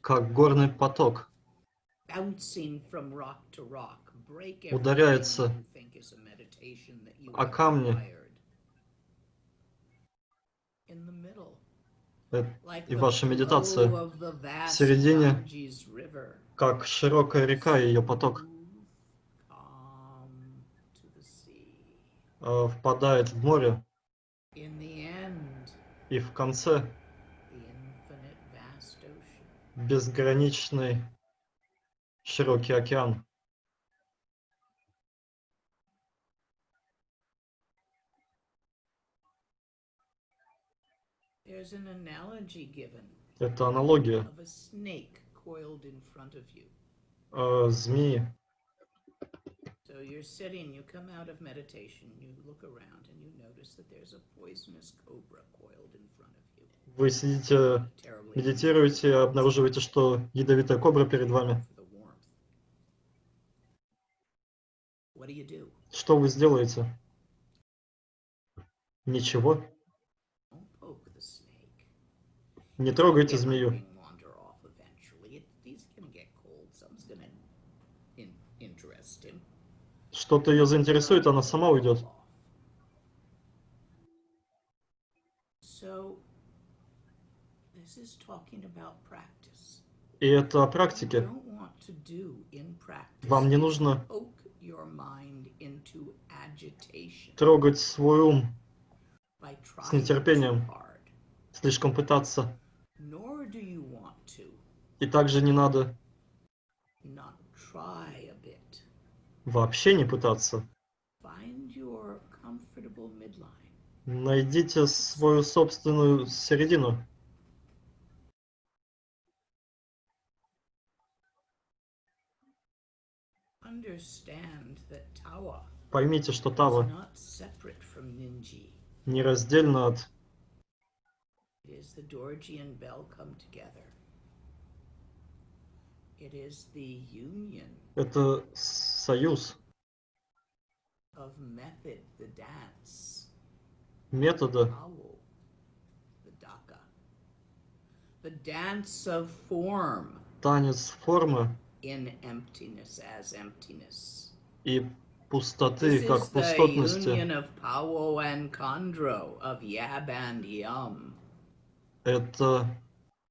как горный поток, ударяется о камни, и ваша медитация в середине, как широкая река и ее поток, впадает в море, и в конце безграничный широкий океан. Это аналогия змеи. Вы сидите, медитируете, и обнаруживаете, что ядовитая кобра перед вами. Что вы сделаете? Ничего. Не трогайте змею. Что-то ее заинтересует, она сама уйдет. И это о практике. Вам не нужно трогать свой ум с нетерпением, слишком пытаться. И также не надо вообще не пытаться. Найдите свою собственную середину. Поймите, что Тава нераздельно от это союз метода, танец формы и пустоты, как пустотности. Это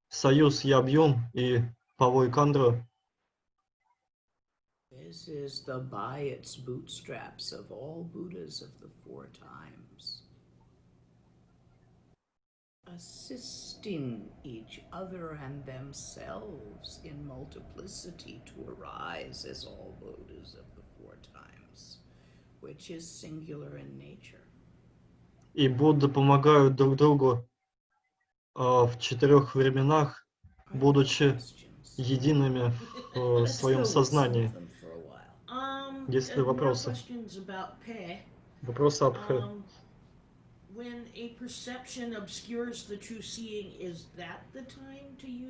союз Яб-Юм и Паво и Кандро. This is the by its bootstraps of all Buddhas of the four times, assisting each other and themselves in multiplicity to arise as all Buddhas of the four times, which is singular in nature. И Будды помогают друг другу в четырех временах, будучи едиными в своем сознании. Есть ли вопросы? Вопросы об Пхэ.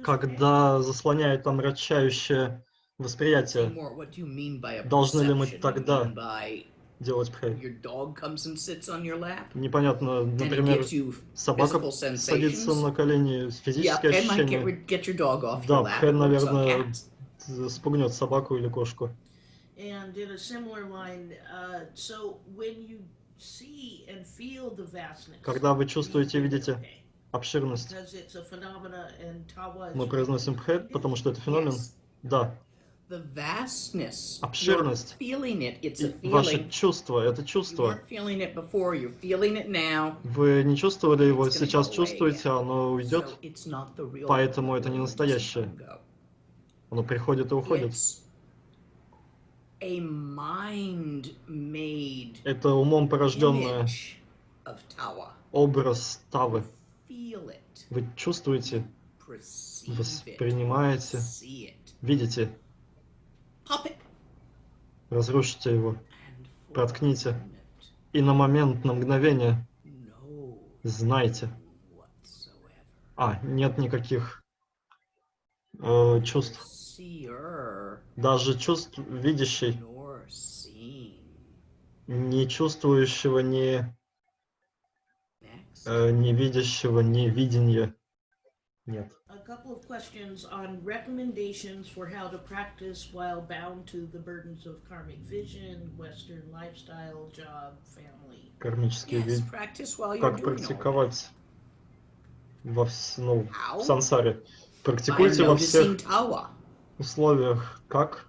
Когда заслоняет омрачающее восприятие, должны ли мы тогда делать Пхэ? Непонятно, например, собака садится на колени, физические ощущения. Да, Пхэ, наверное, спугнет собаку или кошку. And in a similar line, so when you see and feel the vastness, когда вы чувствуете и видите обширность, мы произносим Пхэ, потому что это феномен. Да. Обширность. Ваше чувство, это чувство. Вы не чувствовали его, сейчас чувствуете, оно уйдет. Поэтому это не настоящее. Оно приходит и уходит. Это умом порожденное образ Тавы. Вы чувствуете, воспринимаете, видите. Разрушите его, проткните. И на момент, на мгновение знайте. Нет никаких чувств. Даже чувств видящий, не чувствующего, не невидящего, невидения нет. A couple of questions on recommendations for how to practice while bound to the burdens of karmic vision, Western lifestyle, job, family. Кармические Yes, виды. practice while you're Как doing all that. практиковать в How? сансаре? By Практикуйте во noticing всех tawa. условиях. Как?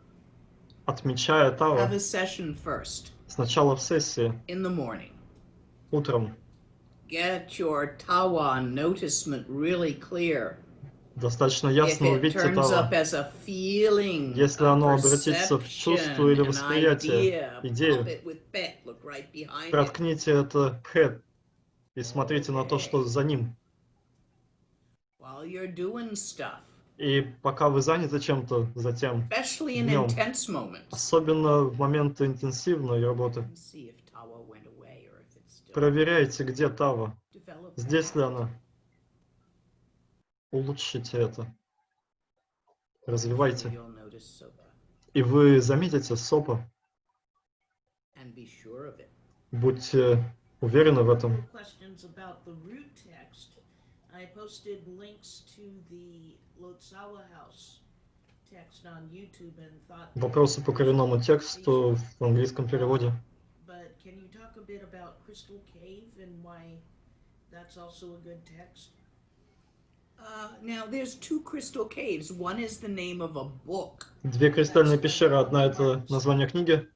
Отмечая Have Тава. a session first Сначала в сессии, in the morning. утром. Get your tawa noticement really clear. Достаточно If ясно it увидьте turns up Тава. as a feeling, Если a оно обратится в чувство или perception, an восприятие, idea, pop идею, it with pet, look right behind it. проткните это пхет и смотрите на то, что Okay. за ним. While you're doing stuff, И пока вы заняты чем-то затем, especially in днем, intense moments, особенно в моменты интенсивной работы, and see if tawa went away or if it's still проверяйте, где Тава, develop здесь ли that. она. Улучшите это, развивайте. You'll notice sopa И вы заметите сопа. and be sure of it. Будьте уверены в этом. Questions about the root text. I posted links to the Lotsawa House text on YouTube and thought. Вопросы по коренному тексту в английском переводе. But can you talk a bit about Crystal Cave and why that's also a good text? Now, there's two crystal caves. One is the name of a book, Две кристальные пещеры. Одна — это название книги,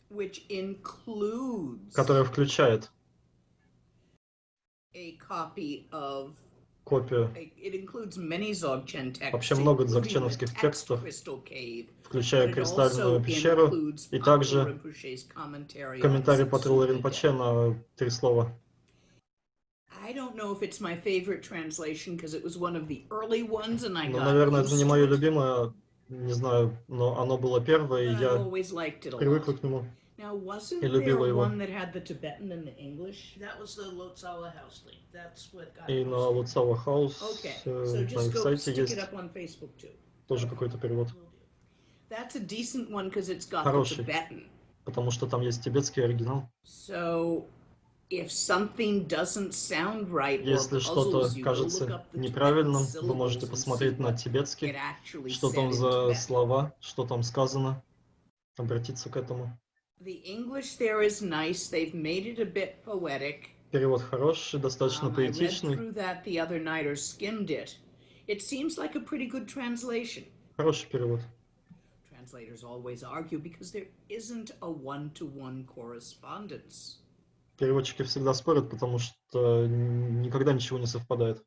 which includes которая включает a copy of. копию. It includes many Dzogchen texts, Вообще много including the дзогченовских text текстов, Crystal Cave, включая but it кристальную also пещеру includes и Patrul также Rinpoche's commentary on комментарий Патрула Sitsunadet. Ринпоче на 3 слова. I don't know if it's my favorite translation because it was one of the early ones and I Ну, got наверное, это не used мое to it. любимое, не знаю, но оно было первое, и But I я always liked it a привыкла lot. к нему. Now, wasn't И любила there его. one that had the Tibetan and the English? That was the Lotsawa House link. That's what got И posted. на Луцава Хаус Okay, so на just их go сайте stick it есть up on Facebook too. тоже какой-то перевод. Will do. That's a decent one because it's got Хороший. the Tibetan. Потому что там есть тибетский оригинал. So, if something doesn't sound right or Если что-то puzzles you, go кажется look up the неправильным, Tibetan вы можете syllables and посмотреть see на what тибетский, it actually что said там in за Tibetan. слова, что там сказано, обратиться к этому. The English there is nice. They've made it a bit poetic. Перевод хороший, достаточно I read поэтичный. through that the other night or skimmed it. It seems like a pretty good translation. Хороший перевод. Translators always argue because there isn't a one-to-one correspondence. Переводчики всегда спорят, потому что никогда ничего не совпадает.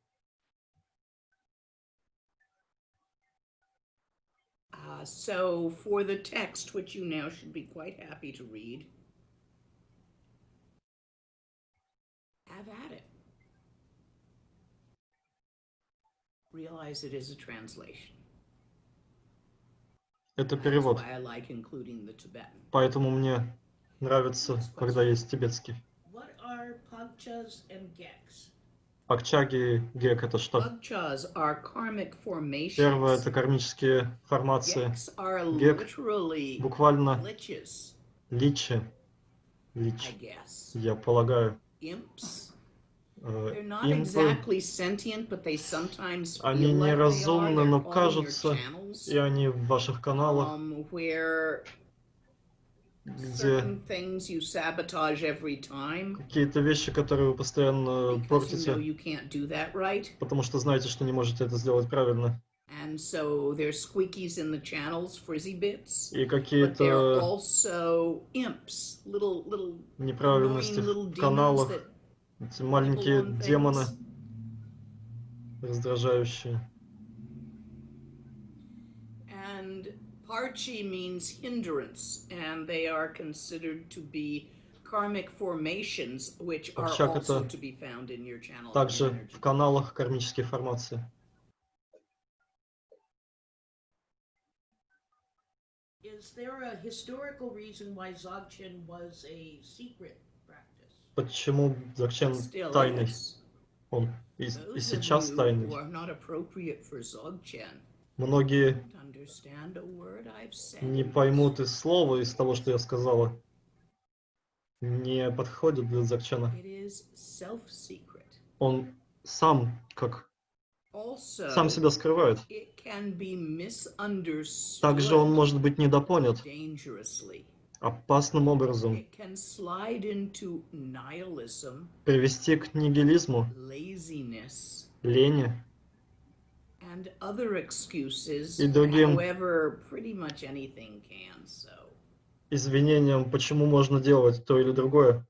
So for the text, which you now should be quite happy to read, have at it. Realize it is a translation. Это That's перевод. why I like including the Tibetan. Поэтому мне нравится, когда есть тибетский. What are pagchas and geks? Пакчаги, гек — это что? Pagchas are karmic formations. Первое — это кармические формации. Geks are Гек literally буквально glitches, личи. I Лич, guess. я полагаю. Imps. They're not Импы, exactly sentient, but they sometimes они feel like they are. неразумны, They're но called in your кажутся, channels, и они в ваших каналах, where где certain things you sabotage every time какие-то вещи, которые вы постоянно because you know портите, you can't do that right. потому что знаете, что не можете это сделать правильно. And so there's squeakies in the channels, frizzy bits. И But they're какие-то also imps, little неправильности annoying little в demons каналах, that эти маленькие nibble on демоны, things. раздражающие. And parchi means hindrance, and they are considered to be karmic formations, which are Парчак — also это to be found in your channel of также energy. в каналах кармические формации. Is there a historical reason why Dzogchen was a secret practice? Почему Дзогчен Still тайный? is. Он и Those сейчас of you тайный. who are not appropriate for Dzogchen Многие don't understand a word I've said. не поймут и слова из того, что я сказала. Не подходит для Дзогчена. It is self-secret. Он сам Also, себя скрывает. it can be Также он misunderstood может быть недопонят dangerously. опасным образом, It can slide into nihilism, привести к нигилизму, laziness, лени and other excuses. и другим However, pretty much anything can. So, извинениям, почему можно делать то или другое.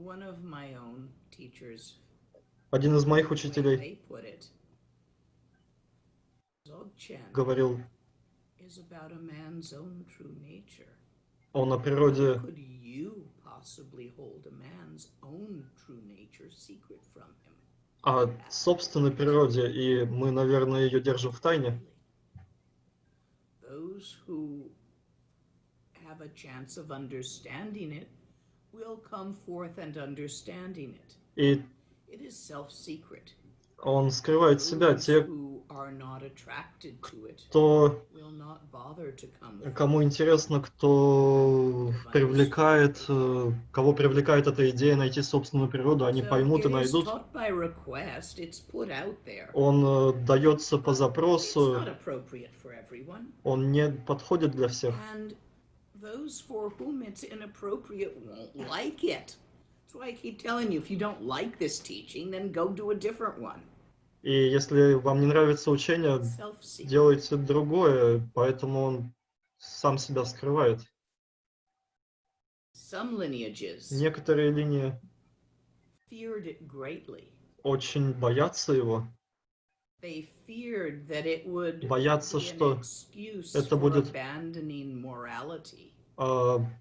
one of my own teachers, Один из моих the way учителей they put it, Dzogchen говорил, is about a man's own true nature. он о How природе, could you possibly hold a man's own true nature secret from him? о собственной природе, и мы, наверное, ее держим в тайне. Those who have a chance of understanding it will come forth and understanding it. И It is self-secret. он скрывает себя. Those Те, who are not attracted to it кто, will not bother to come кому forth. интересно, кто привлекает, кого привлекает эта идея найти собственную природу, они So поймут и it is найдут. taught by request. It's put out there. Он дается по It's запросу, not appropriate for everyone. он не подходит для всех. And those for whom it's inappropriate won't like it. That's why I keep telling you, if you don't like this teaching, then go do a different one. И если вам не нравится учение, Self-secret. делайте другое, поэтому он сам себя скрывает. Some lineages Некоторые линии feared it greatly. очень боятся его, They feared that it would боятся, be an что excuse это for будет, abandoning morality.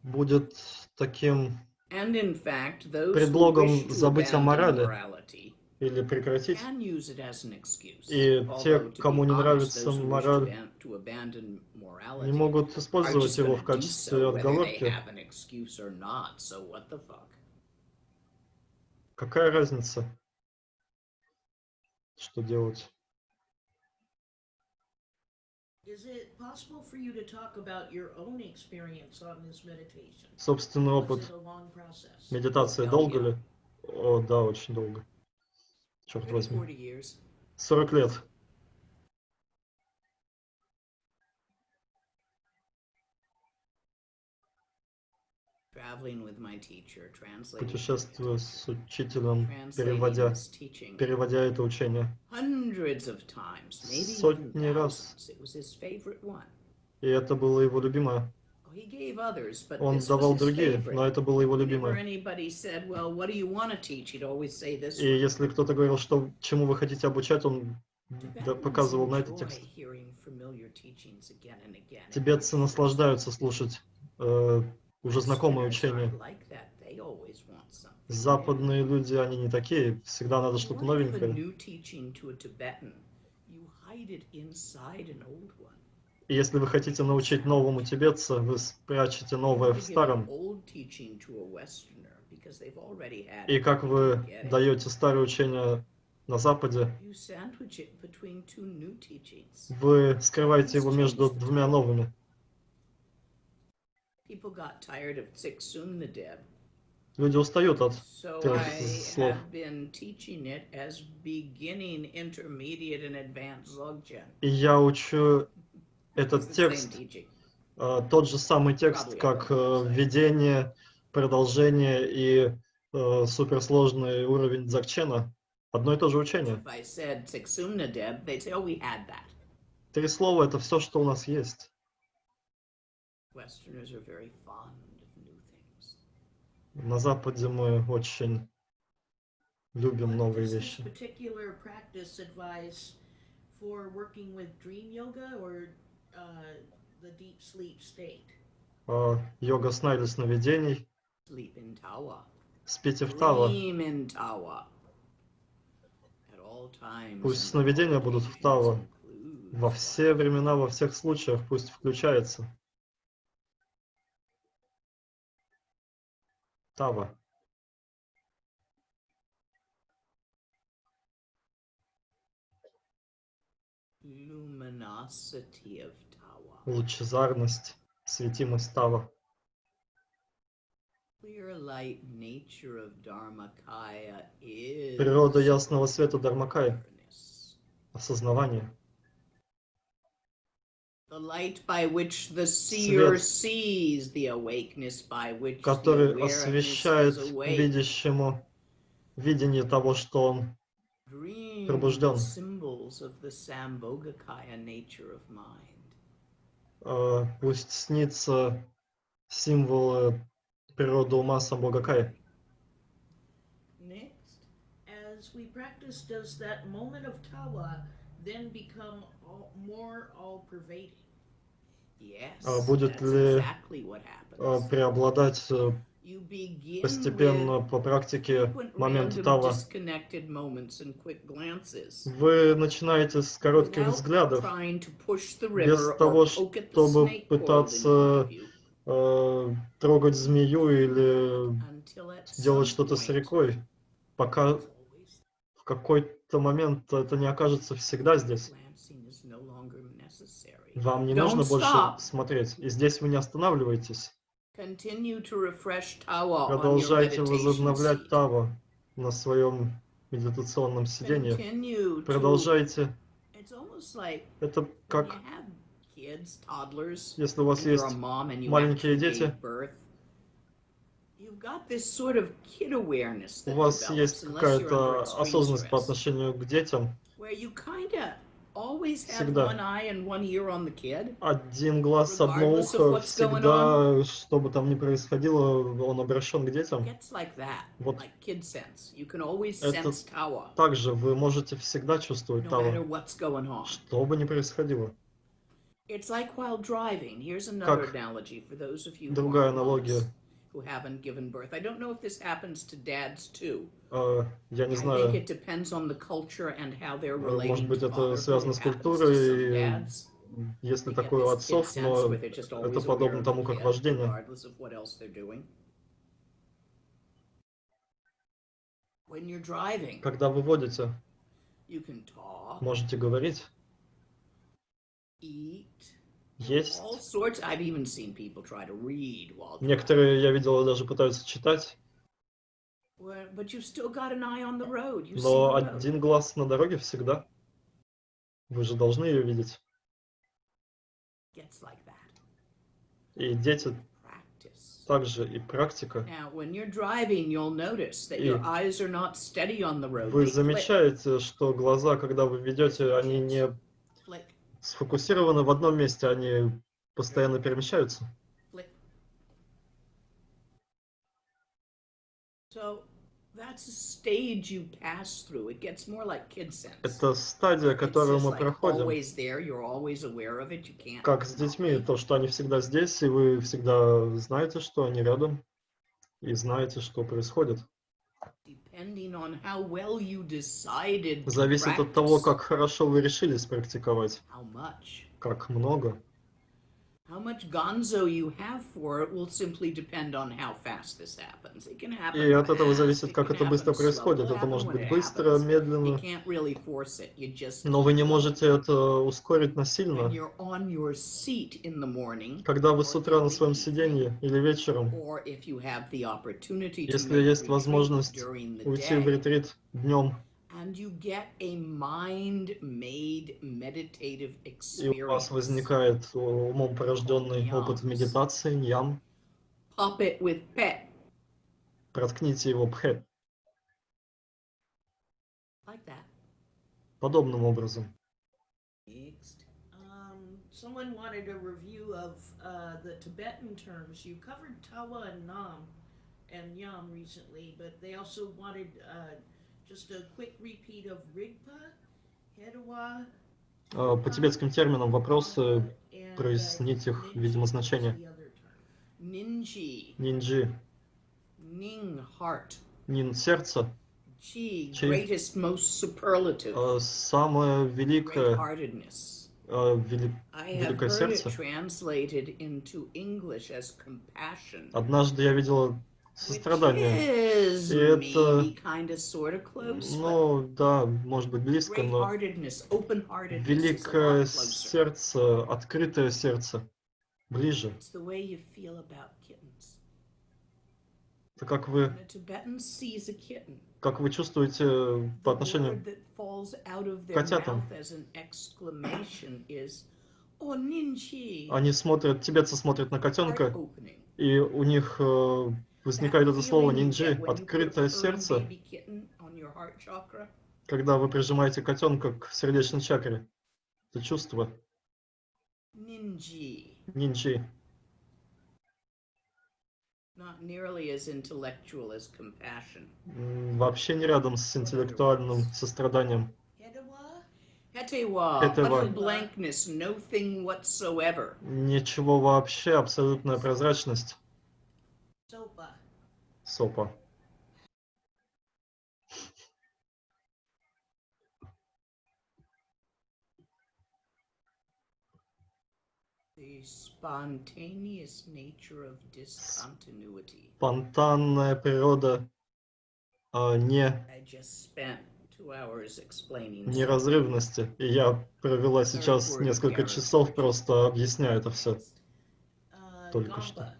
будет таким And in fact, those who предлогом wish to забыть о abandon морали morality или прекратить. can use it as an excuse. И те, Although, to be кому не honest, нравится those who wish мораль, to abandon не morality могут are использовать just его going в to do качестве so, whether they отговорки. have an excuse or not. So what the fuck? Какая разница, что делать? Is it possible for you to talk about your own experience on this meditation? Собственный Was опыт it a long process? медитации Hell долго yeah. ли? О, да, очень долго. Черт 30, возьми. 40 years. 40 лет. Traveling with my teacher, translating Путешествую с учителем, translating this teaching переводя это учение. hundreds of times, maybe even Сотни раз. thousands. It was his favorite one. И это было его любимое. He gave others, but Он this was давал his другие, favorite. но это было его Whenever любимое. anybody said, well, what do you want to teach? He'd always say this И one. если кто-то говорил, что чему вы хотите обучать, он Tibetans показывал на этот enjoy текст. hearing familiar teachings again and again. Тибетцы наслаждаются слушать уже знакомые Westerners учения. aren't like that. They always want something new. Западные люди, они не такие. Всегда надо You что-то want to give a новенькое. new teaching to a Tibetan, you hide it inside an old one. И если вы хотите научить новому тибетца, вы спрячете новое в старом. И как вы даете старое учение на Западе, вы скрываете его между двумя новыми. Люди устают от трех слов. И я учу этот текст, тот же самый текст, как введение, продолжение и суперсложный уровень дзогчена. Одно и то же учение. 3 слова — это все, что у нас есть. На Западе мы очень любим новые вещи. Йога сна или сновидений. Спите в Тава. Пусть сновидения будут в Тава. Во все времена, во всех случаях пусть включается. Тава. Лучезарность, светимость Тава. Природа ясного света Дharmakaya — осознавание. Свет, который освещает видящему видение того, что он пробужден. Пусть снится символы природы ума Самбхогакая. As we practice, does that moment of tawa then become more all-pervading? Будет ли преобладать постепенно по практике момент тава? Вы начинаете с коротких взглядов, без того, чтобы пытаться трогать змею или делать что-то с рекой, пока в какой-то момент это не окажется всегда здесь. Вам не нужно больше смотреть, и здесь вы не останавливаетесь. Продолжайте возобновлять тава на своем медитационном сидении. Продолжайте. Это как если у вас есть маленькие дети, у вас есть какая-то осознанность по отношению к детям. Всегда один глаз, одно ухо, всегда, что бы там ни происходило, он обращен к детям. Вот это также вы можете всегда чувствовать тава, что бы ни происходило. Как другая аналогия. Я не знаю, может быть, это связано с культурой, если такое у отцов, но это подобно тому, как вождение. Когда вы водите, можете говорить, есть. Некоторые, я видел, даже пытаются читать. Но один глаз на дороге всегда. Вы же должны ее видеть. И дети также, и практика. И вы замечаете, что глаза, когда вы ведете, они не сфокусированы в одном месте, они постоянно перемещаются. Это стадия, которую мы проходим. Как с детьми, то, что они всегда здесь, и вы всегда знаете, что они рядом, и знаете, что происходит. Зависит от того, как хорошо вы решили спрактиковать, как много. И от этого зависит, как это быстро происходит. Это может быть быстро, медленно, но вы не можете это ускорить насильно. Когда вы с утра на своем сиденье или вечером, если есть возможность уйти в ретрит днем, и у вас возникает умом порожденный опыт медитации, ньям, проткните его пхэ. Подобным образом. Someone wanted a review of the Tibetan terms. You covered tawa and nam and yam recently, but they also wanted just a quick repeat of rigpa, hedawa. По тибетским терминам вопросы, прояснить их, видимо, значение. Нинджи. Нин — сердце. Чи — самое великое, великое сердце. Однажды я видела сострадание. И это, ну да, может быть близко, но великое сердце, открытое сердце, ближе. Это как When a Tibetan sees a kitten, вы чувствуете по the отношению word that falls out of к their котятам. mouth as an exclamation is "Oh ninchi!" Они смотрят, тибетцы смотрят на Heart котенка, opening. и у них возникает это слово нинджи, открытое сердце, Baby kitten on your heart chakra. когда вы прижимаете котенка к сердечной чакре. Это чувство Ninji. нинджи. Not nearly as intellectual as compassion. Вообще не рядом с интеллектуальным состраданием. Hetewa, Hetewa. utter blankness, no thing whatsoever. Ничего вообще, абсолютная прозрачность. Сопа. The spontaneous nature of discontinuity. Спонтанная природа I just spent 2 hours explaining. неразрывности. И я провела сейчас несколько часов, просто объясняя это все. Только что.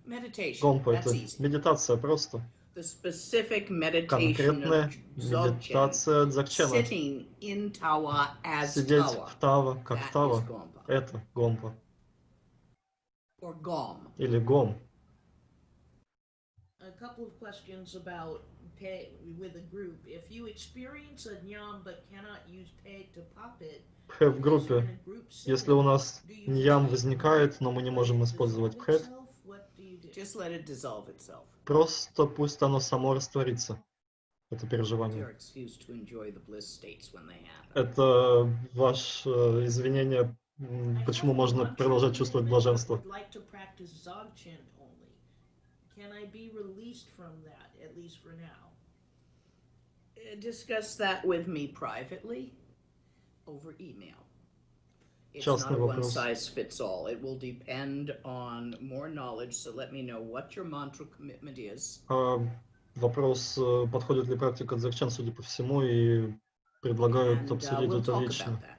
Meditation. Гомпа — это That's easy. медитация просто. The specific meditation Конкретная of Dzogchen, медитация дзогчена. sitting in Tawa as Сидеть Tawa, в Тава, как that Тава, is Gompa. это Гомпа. Or Gom. Или Гом. A couple of questions about peg with a group. If you experience a nyam but cannot use peg to pop it, Пхэ в группе. Если у нас ньям возникает, но мы не можем использовать пхэ, Just let it dissolve itself. просто пусть оно само растворится, это It's переживание. your excuse to enjoy the bliss states when they happen. Это ваше извинение, почему можно продолжать чувствовать блаженство. Can I be released from that, at least for now? Discuss that with me privately over email. It's Частный not a one вопрос. size fits all. It will depend on more knowledge, so let me know what your mantra commitment is. Вопрос, подходит ли практика дзогчен, судя по всему, и предлагают And обсудить we'll это talk лично. about that.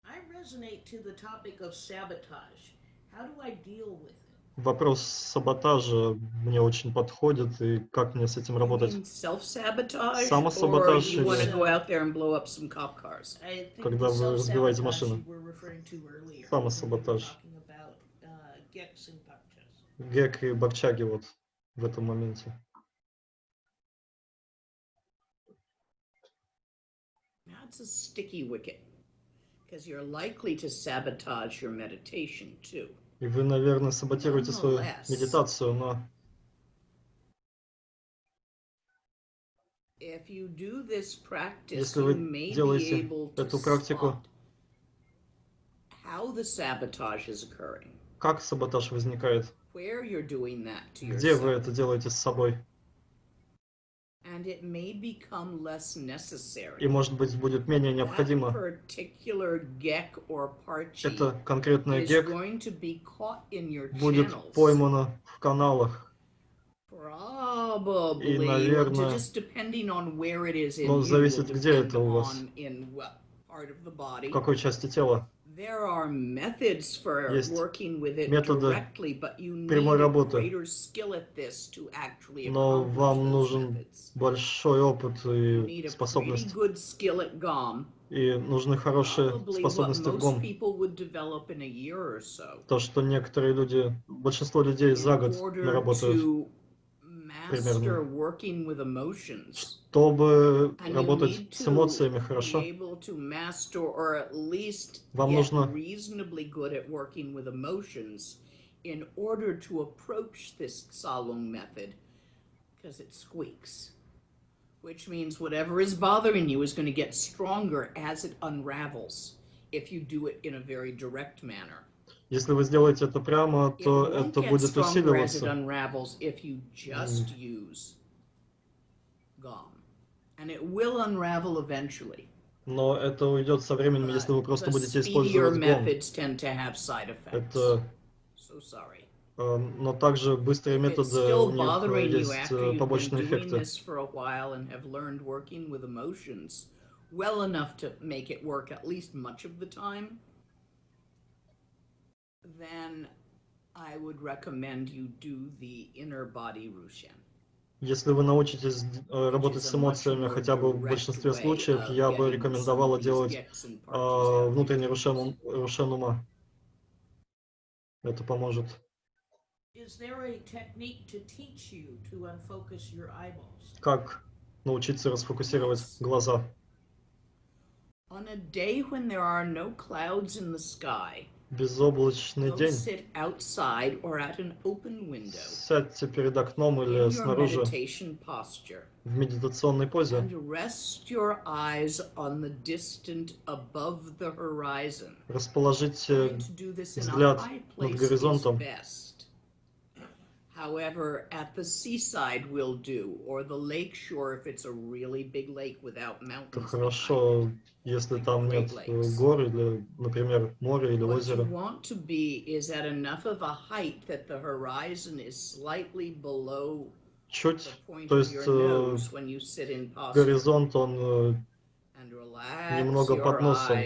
I resonate to the topic of sabotage. How do I deal with it? Вопрос саботажа мне очень подходит, и как мне с этим You работать? mean self-sabotage, or Самосаботаж you want to или go out there and blow up some cop cars? I think Когда the вы разбиваете self-sabotage машину. you were referring to earlier. Самосаботаж. Talking about Gex and Bakchas. Гек и Бакчаги вот в этом моменте. That's a sticky wicket, because you're likely to sabotage your meditation too. И вы, наверное, саботируете свою медитацию, но If you do this practice, если you вы may be делаете able to эту практику, spot how the sabotage is occurring, как саботаж возникает, where you're doing that to где вы yourself, это делаете с собой, and it may become less necessary. и, может быть, будет менее That необходимо. particular gek or parchi Это конкретное is гек going to be caught in your будет channels. поймано в каналах. Probably, И, well, наверное, just depending on where it is in ну, you, зависит, will где depend это у вас, on in what part of the в body. какой части тела. There are methods for Есть working with it методы directly, but you need прямой a работы, greater skill at this to actually но accomplish вам those нужен methods. большой опыт You и need a pretty способность, good skill at GOM, и нужны хорошие probably what способности в most ГОМ. people would develop in a year or so. То, что некоторые люди, большинство людей за In год order наработают to master примерно, working with emotions. чтобы And you работать need с to эмоциями be хорошо. able to master or at least Вам get нужно reasonably good at working with emotions in order to approach this Salung method, because it squeaks. Which means whatever is bothering you is going to get stronger as it unravels if you do it in a very direct manner. Если вы сделаете это прямо, It то won't это get будет stronger as it усиливаться. unravels if you just use GOM. And it will unravel eventually. Но это уйдет со временем, если вы But просто the будете speedier использовать ГОМ. methods tend to have side effects. Это, So sorry. но также быстрые If it's методы, still у них bothering you есть after you've been побочные doing эффекты. this for a while and have learned working with emotions well enough to make it work at least much of the time, then I would recommend you do the inner body Rushen. Если вы научитесь работать с эмоциями хотя бы в большинстве случаев, я бы рекомендовала делать внутренний рушен ума. Это поможет. Как научиться расфокусировать глаза? On a day when there are no clouds in the sky, безоблачный день, сядьте перед окном или снаружи в медитационной позе. Расположите взгляд над горизонтом. However, at the seaside will do, or the lake shore if it's a really big lake without mountains. Это хорошо, если там нет гор или, например, моря или озера. What you want to be is at enough of a height that the horizon is slightly below чуть, the point то of есть your nose when you sit in posture. Горизонт, он немного под носом.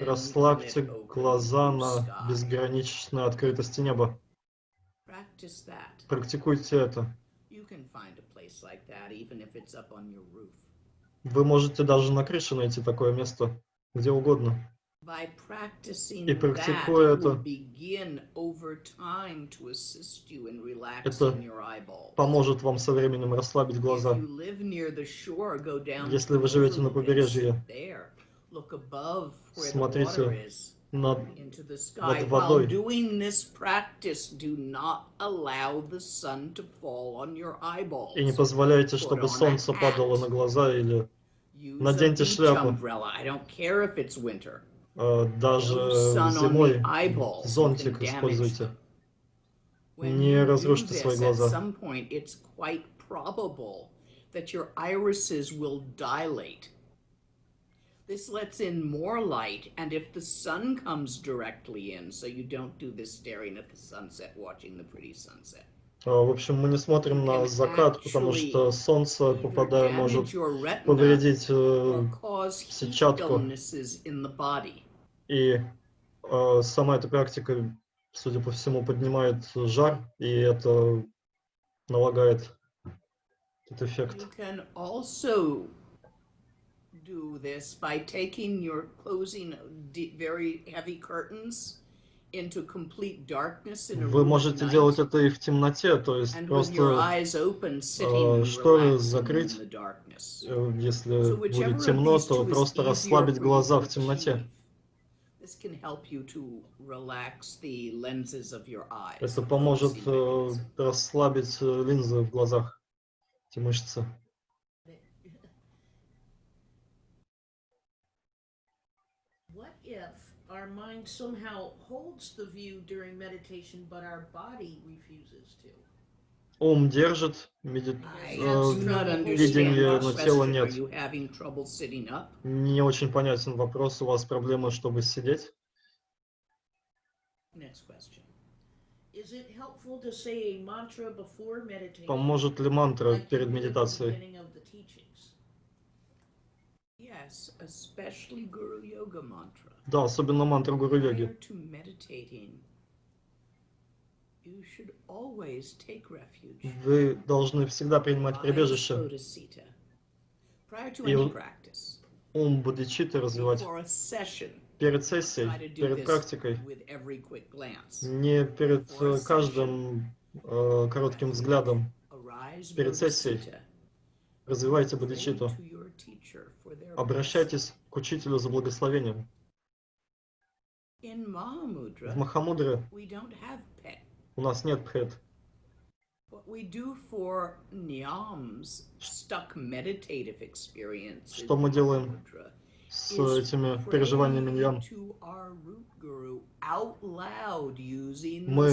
Расслабьте глаза на безграничной открытости неба. Практикуйте это. Вы можете даже на крыше найти такое место, где угодно. И практикуя это поможет вам со временем расслабить глаза. Если вы живете на побережье, смотрите над водой. И не позволяйте, чтобы солнце падало на глаза, или наденьте шляпу. Даже зимой зонтик используйте. Не разрушьте свои глаза. This lets in more light, and if the sun comes directly in, so you don't do this staring at the sunset, watching the pretty sunset. В общем, мы не смотрим на закат, потому что солнце, попадая, может повредить сетчатку. И сама эта практика, судя по всему, поднимает жар, и это налагает этот эффект. Do this by taking your closing very heavy curtains into complete darkness in a room. Вы можете делать это и в темноте, то есть просто шторы закрыть. Если будет темно, то просто расслабить глаза в темноте. Это поможет расслабить линзы в глазах, эти мышцы. If our mind somehow holds the view during meditation, but our body refuses to. Ум держит видение, но тела нет. Не очень понятен вопрос. У вас проблемы, чтобы сидеть? Поможет ли мантра перед медитацией? Yes, especially Guru Yoga mantra. Да, особенно мантра гуру-йоги. Вы должны всегда принимать прибежище и ум бодхичитты развивать перед сессией, перед практикой, не перед каждым коротким взглядом. Перед сессией развивайте бодхичитту. Обращайтесь к учителю за благословением. В Махамудре у нас нет пхет. Что мы делаем с этими переживаниями ньям? Мы,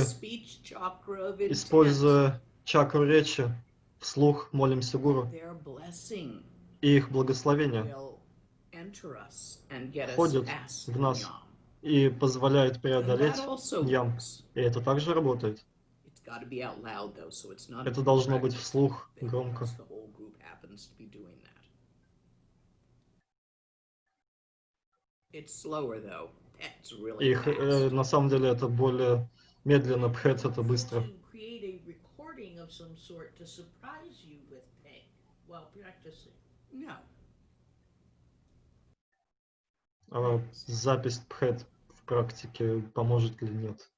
используя чакру речи, вслух молимся гуру, и их благословение входит в нас и позволяет преодолеть ньям. И это также работает. Это должно быть вслух, громко. И на самом деле это более Медленно, пхет это Helpful быстро. to create a recording of some sort to surprise you with peg while practicing. No. А запись пхет в практике поможет или нет?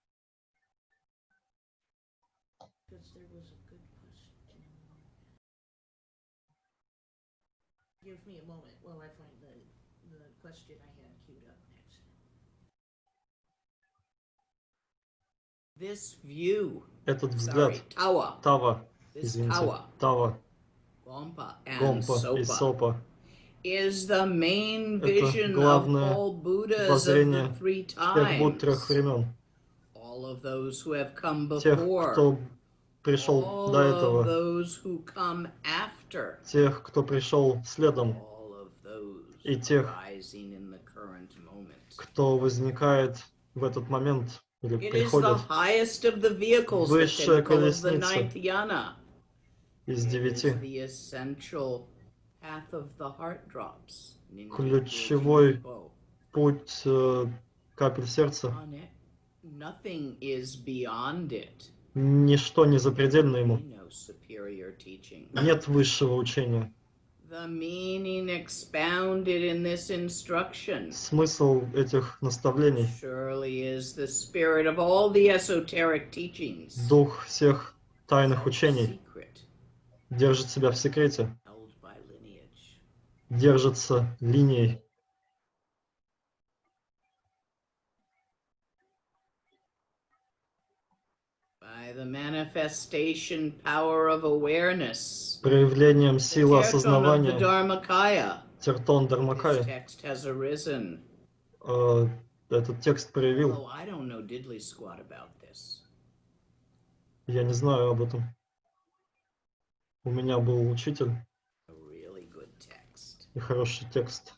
Because there was a good question. Give me a moment while I find the question I had queued up next. This view. Этот взгляд, Sorry, Tawa. Тава, This извините, Tawa, Тава, Gompa, and Гомпа и Sopa Сопа. is the main Это vision of главное all Buddhas of the воззрение three всех Будд трех times. времен. All of those who have come Тех, before. кто пришел All до of этого. those who come after. Тех, кто пришел следом. All of those И тех, arising in the current moment. кто возникает в этот момент или It is the приходит. highest of the vehicles, the Высшая pinnacle of the колесница ninth yana. из It is 9. the essential path of the heart drops. Ключевой путь капель сердца. On it, nothing is beyond it. Ничто не запредельно ему. No superior teaching. Нет высшего учения. The meaning expounded in this instruction Смысл этих наставлений, surely is the spirit of all the esoteric teachings. дух всех тайных учений, Secret, держит себя в секрете, held by lineage. держится линией. By the manifestation power of awareness, Проявлением the силы Terton of the осознавания, Dharmakaya, Тертон this Дармакая, text has arisen. этот текст проявил. Although I don't know diddly squat about this. Я не знаю об этом. У меня был учитель A really good text. и хороший текст.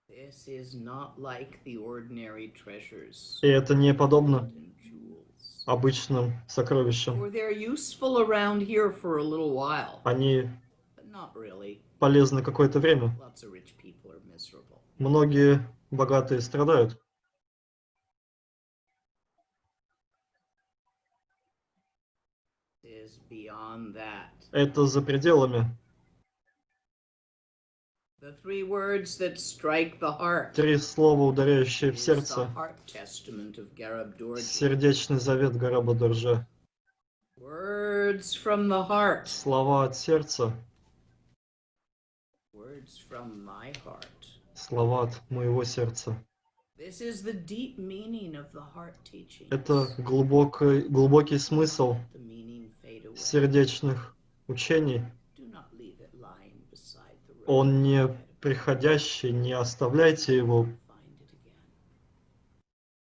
This is not like the ordinary treasures И это не подобно and jewels. обычным сокровищам. For they're useful around here for a little while, Они but not really. полезны какое-то время. Lots of rich people are miserable. Многие богатые страдают. It is beyond that. Это за пределами. The three words that strike the heart. 3 слова, ударяющие в Is the сердце. heart testament of Garabdorji. Сердечный завет Гараба Дорже. Words from the heart. Слова от сердца. Words from my heart. Слова от моего сердца. This is the deep meaning of the heart teaching. Это глубокий смысл The meaning fade away. сердечных учений. Do not leave it lying beside the road. Он не приходящий, не оставляйте его, Find it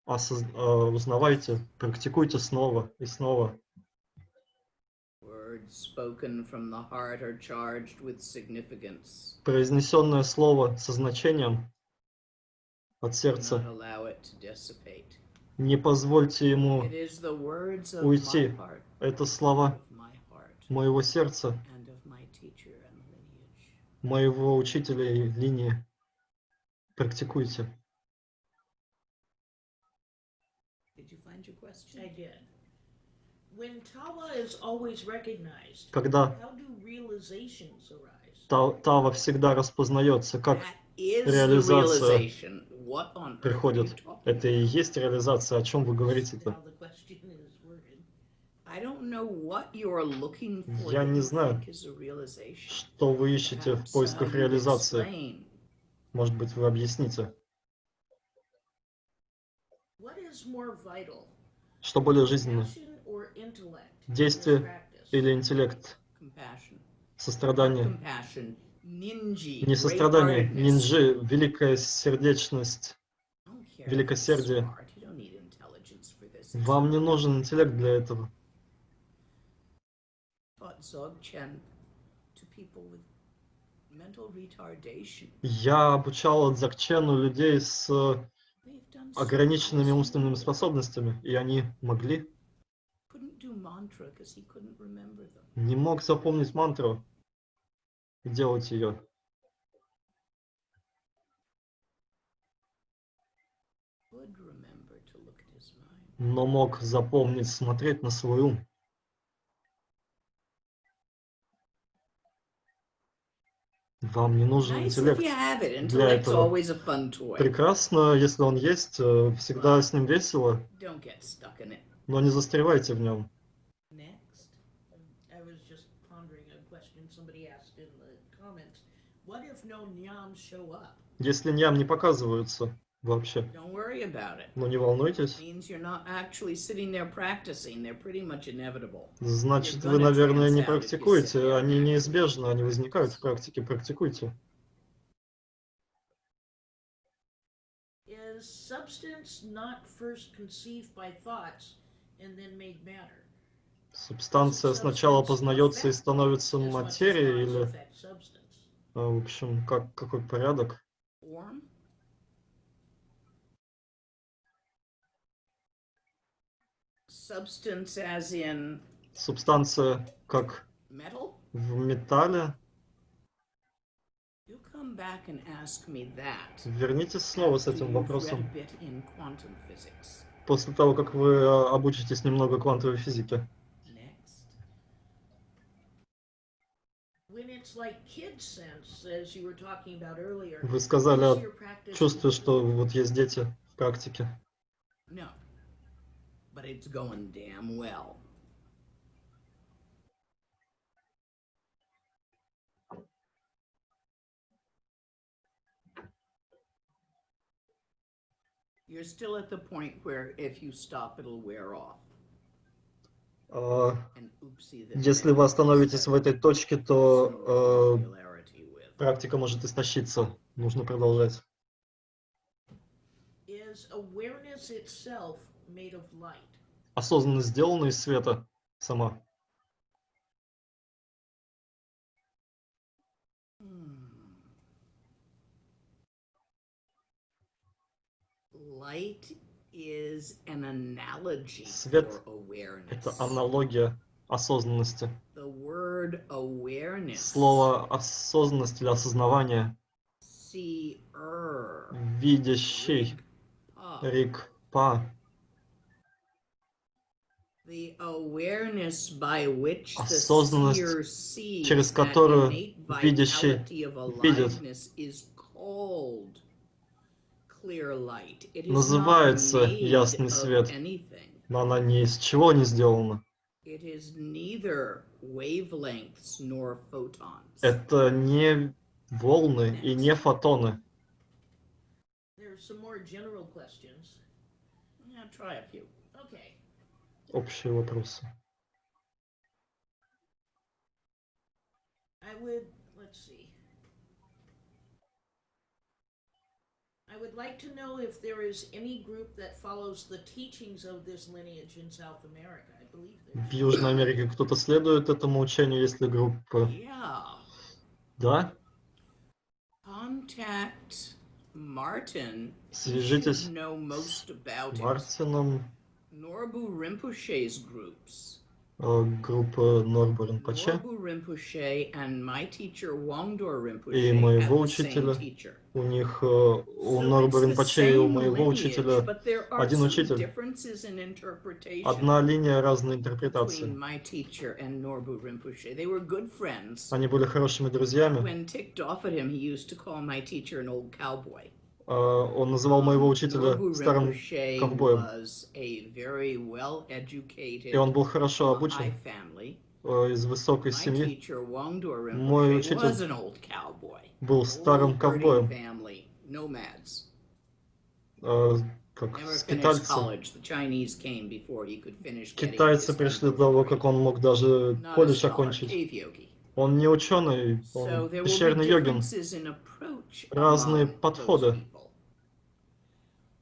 again. узнавайте, практикуйте снова и снова. Words spoken from the heart are charged with significance. Произнесенное слово со значением от Do not сердца. allow it to dissipate. Не позвольте ему It is the words of уйти. my heart, Это слова of my heart, моего сердца, and of my teacher and lineage. моего учителя и линии. Практикуйте. Did you find your question? I did. When Tawa is always recognized, Когда how do realizations arise? Тава всегда распознается, как That is the реализация realization. What on earth are you приходит. talking Это и about? есть реализация. О чем вы How говорите-то? the question is worded. I don't know what you're looking for Я that не you знаю, think is a realization. что вы ищете в Perhaps, поисках you'd реализации. explain. Может быть, вы объясните, What is more vital, что более жизненно? passion or intellect in this Действие practice? или интеллект? Compassion. Сострадание. Compassion. Ninji. Не сострадание, great-heartedness. нинджи, великая сердечность, I don't care if you're великосердие. smart. You don't need intelligence for this. Вам не нужен интеллект для этого. Taught Dzogchen to people with mental retardation. Я обучал дзogчену людей с They've done so ограниченными much. умственными способностями, и они могли. Couldn't do mantra because he couldn't remember them. Не мог запомнить мантру и делать ее. Could remember to look но мог запомнить, смотреть на свой ум. Вам не нужен Nice if интеллект you have it. для Intellect's этого. always a fun toy. Прекрасно, если он есть, всегда с ним весело, Don't get stuck in it. но не застревайте в нем. Next, I was just pondering a question somebody asked in the comments. What if no nyams show up? Если ням не показываются вообще, Don't worry about it. но не волнуйтесь, Means you're not actually sitting there practicing. They're pretty much inevitable. значит, вы, наверное, не практикуете. Они неизбежны, они возникают в практике. Практикуйте. Is substance not first conceived by thoughts and then made matter? Субстанция сначала познается и становится материей, или, в общем, какой порядок? Form? Substance as in Субстанция как metal? в металле. You come back and ask me that. Вернитесь снова с этим After you've вопросом read a bit in quantum physics. после того, как вы обучитесь немного квантовой физике. Next. When it's like kid sense, as you were talking about earlier, Вы сказали is о your practice чувстве, что вот есть дети в практике. No. But it's going damn well. You're still at the point where if you stop, it'll wear off. And oopsie, that Если вы остановитесь в этой точке, то практика может истощиться. Нужно продолжать. is awareness itself made of light? Осознанность сделана из света сама. Light is an analogy Свет for awareness. — это аналогия осознанности. The word awareness. Слово осознанность или осознавание. Seer. Видящий. Рик-па. The awareness by which the Осознанность, seer sees через that которую innate видящий vitality of видит, aliveness is called clear light. It is называется not made ясный of свет, anything. но она ни из чего не сделана. It is neither wavelengths nor photons. Это не волны и не фотоны. There are some more general questions. Yeah, try a few. Okay. Общие вопросы. Let's see. I would like to know if there is any group that follows the teachings of this lineage in South America. I believe there В Южной Америке кто-то следует этому учению, есть ли группа? Yeah. Да? Contact Martin. Свяжитесь You should know most about с it. Мартином, Norbu Rinpoche's groups. группа Норбу Ринпоче Norbu Rinpoche and my teacher Wangdor и Rinpoche моего have the same учителя. teacher. У них, у So Норбу it's the Ринпоче и у same моего lineage, учителя but there are один some учитель. differences in interpretation Одна линия, разные between интерпретации. my teacher and Norbu Rinpoche. They were good friends. Они были хорошими друзьями. When ticked off at him, he used to call my teacher an old cowboy. Он называл моего учителя Norbu старым Rinpoche ковбоем. was a very well-educated И он был хорошо high обучен, family. из высокой My семьи. teacher Wangdor Мой Rinpoche учитель was an old cowboy. был старым Old herding ковбоем, family, nomads. как Never finished скитальцы. college. The Chinese came before he could finish getting Китайцы his пришли до English того, degree. как он мог даже Not a колледж scholar, окончить. cave yogi. Он не ученый, So он there will be пещерный йогин. differences in approach Разные among those подходы, people.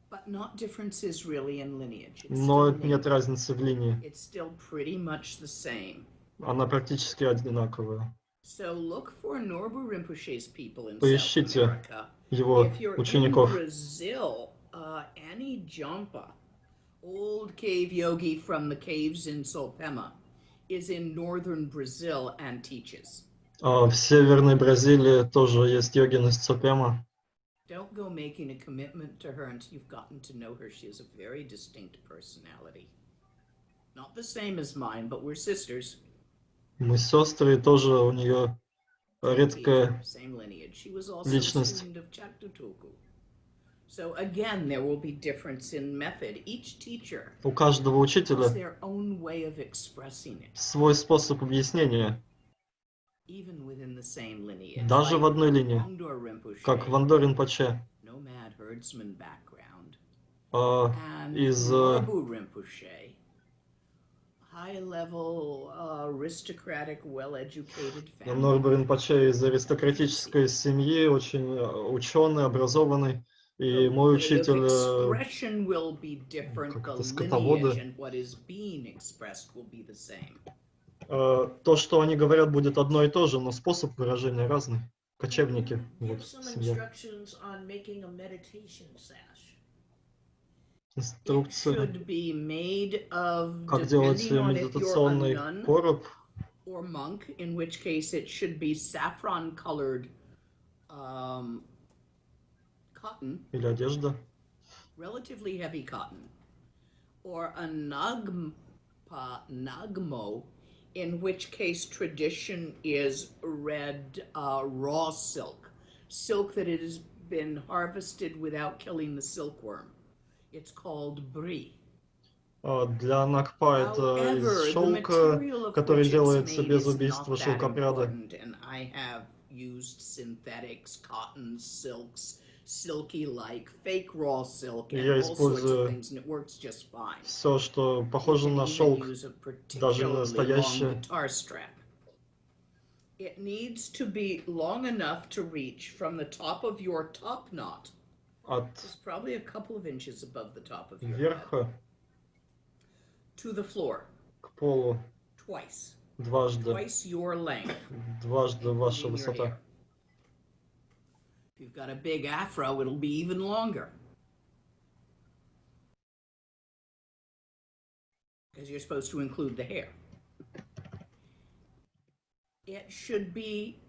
But not differences really in lineage. It's но still нет lineage. разницы в линии. It's still pretty much the same. Она практически одинаковая. So look for Norbu Rinpoche's people in South Поищите America. его If you're in учеников. Brazil, Annie Jompa, old cave yogi from the caves in Solpema, is in northern Brazil and teaches. В Северной Бразилии тоже есть йогин из Цопема. Don't go making a commitment to her until you've gotten to know her. She has a very distinct personality. Not the same as mine, but we're sisters. Мы сестры, и тоже у нее редкая Same lineage. She was also a личность. student of Chaktutoku. So again, there will be difference in method. Each teacher У каждого has учителя their own way of expressing it, свой способ объяснения, even within the same lineage. даже в Like одной линии, Longdor Rinpoche, как Вандор Ринпоче, nomad herdsman background, and из Norbu Rinpoche, high-level, aristocratic, well-educated family. Норбу Ринпоче из аристократической семьи, очень ученый, образованный, и мой учитель, как это, скотоводы. То, что они говорят, будет одно и то же, но способ выражения разный. Кочевники, вот, семья. Инструкции, как делать медитационный короб. Or monk, in which case it should be saffron-colored cotton. Или одежда. Relatively heavy cotton. Or a nagmo, in which case tradition is red raw silk. Silk that it has been harvested without killing the silkworm. It's called brie. Для Нагпа это из шелка, который делается без убийства шелкопряда. Я использую все, что похоже на шелк, даже настоящее. It needs to be long enough to reach from the top of your top knot. It's probably a couple of inches above the top of your head. To the floor. К полу. Twice. Дважды. Twice your length. Дважды ваша высота. If you've got a big afro, it'll be even longer. Because you're supposed to include the hair. It should be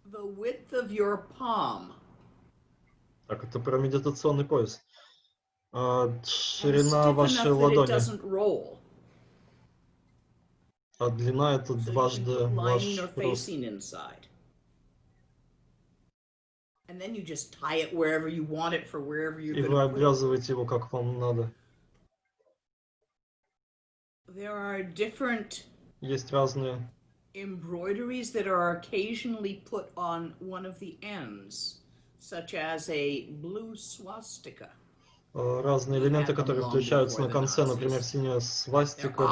the width of your palm. Так, это про медитационный пояс. Ширина вашей ладони. А длина это дважды ваш рост. И вы обвязываете его как вам надо. Есть разные embroideries that are occasionally put on one of the ends, such as a blue swastika. Разные элементы, которые включаются на конце, например, синяя свастика.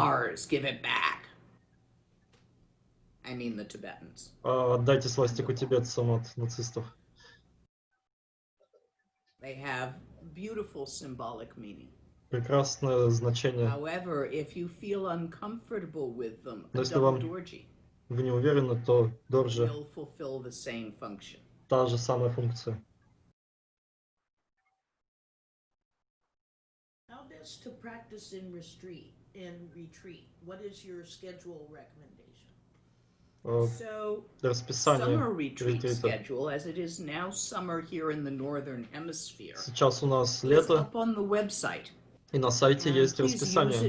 Отдайте свастику тибетцам от нацистов. Прекрасное значение. Но если вам вы не уверены, то дорджи та же самая функция. To practice in retreat, what is your schedule recommendation? Summer retreat schedule, as it is now summer here in the northern hemisphere, сейчас у нас лето, up on the website. И на сайте есть расписание.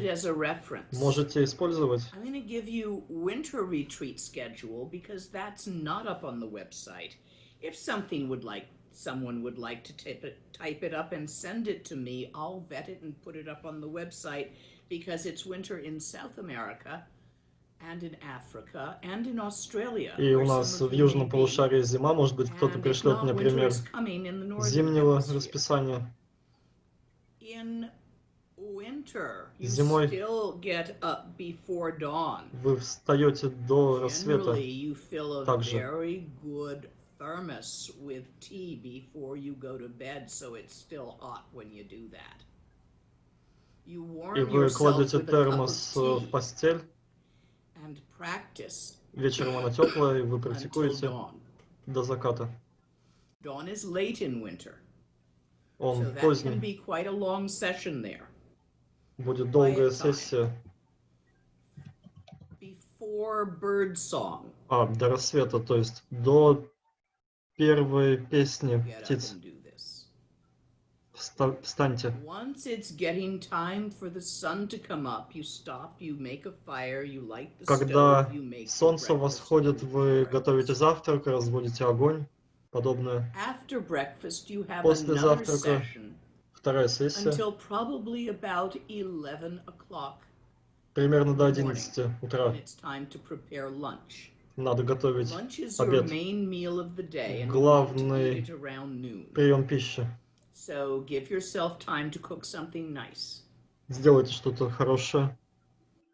Можете использовать. I'm going to give you winter retreat schedule because that's not up on the website. If someone would like to type it up and send it to me, I'll vet it and put it up on the website because it's winter in South America and in Africa and in Australia. И у нас в южном полушарии зима, может быть, кто-то пришлет мне пример зимнего расписания. Зимой вы встаете до рассвета также. Thermos with tea before you go to bed, so it's still hot when you do that. You warm yourself with a cup of tea в постель. And practice вечером она теплая, и вы практикуете до заката. Dawn is late in winter. Он so поздний. That can be quite a long session there. Будет долгая сессия. Before bird song. До рассвета, то есть до первой песни птиц. Встаньте. Once it's getting time for the sun to come up, you stop, you make a fire, you light the Когда stove, you make your солнце breakfast, восходит, you eat вы your готовите breakfast. завтрак, разводите огонь, подобное. After breakfast, you have После another завтрака session вторая сессия, until probably about 11 o'clock примерно in до the morning, 11 when утра. it's time to prepare lunch. Надо готовить Lunch is your обед. main meal of the day, and you want to eat Главный it around noon. прием пищи. So give yourself time to cook something nice. Сделайте что-то хорошее,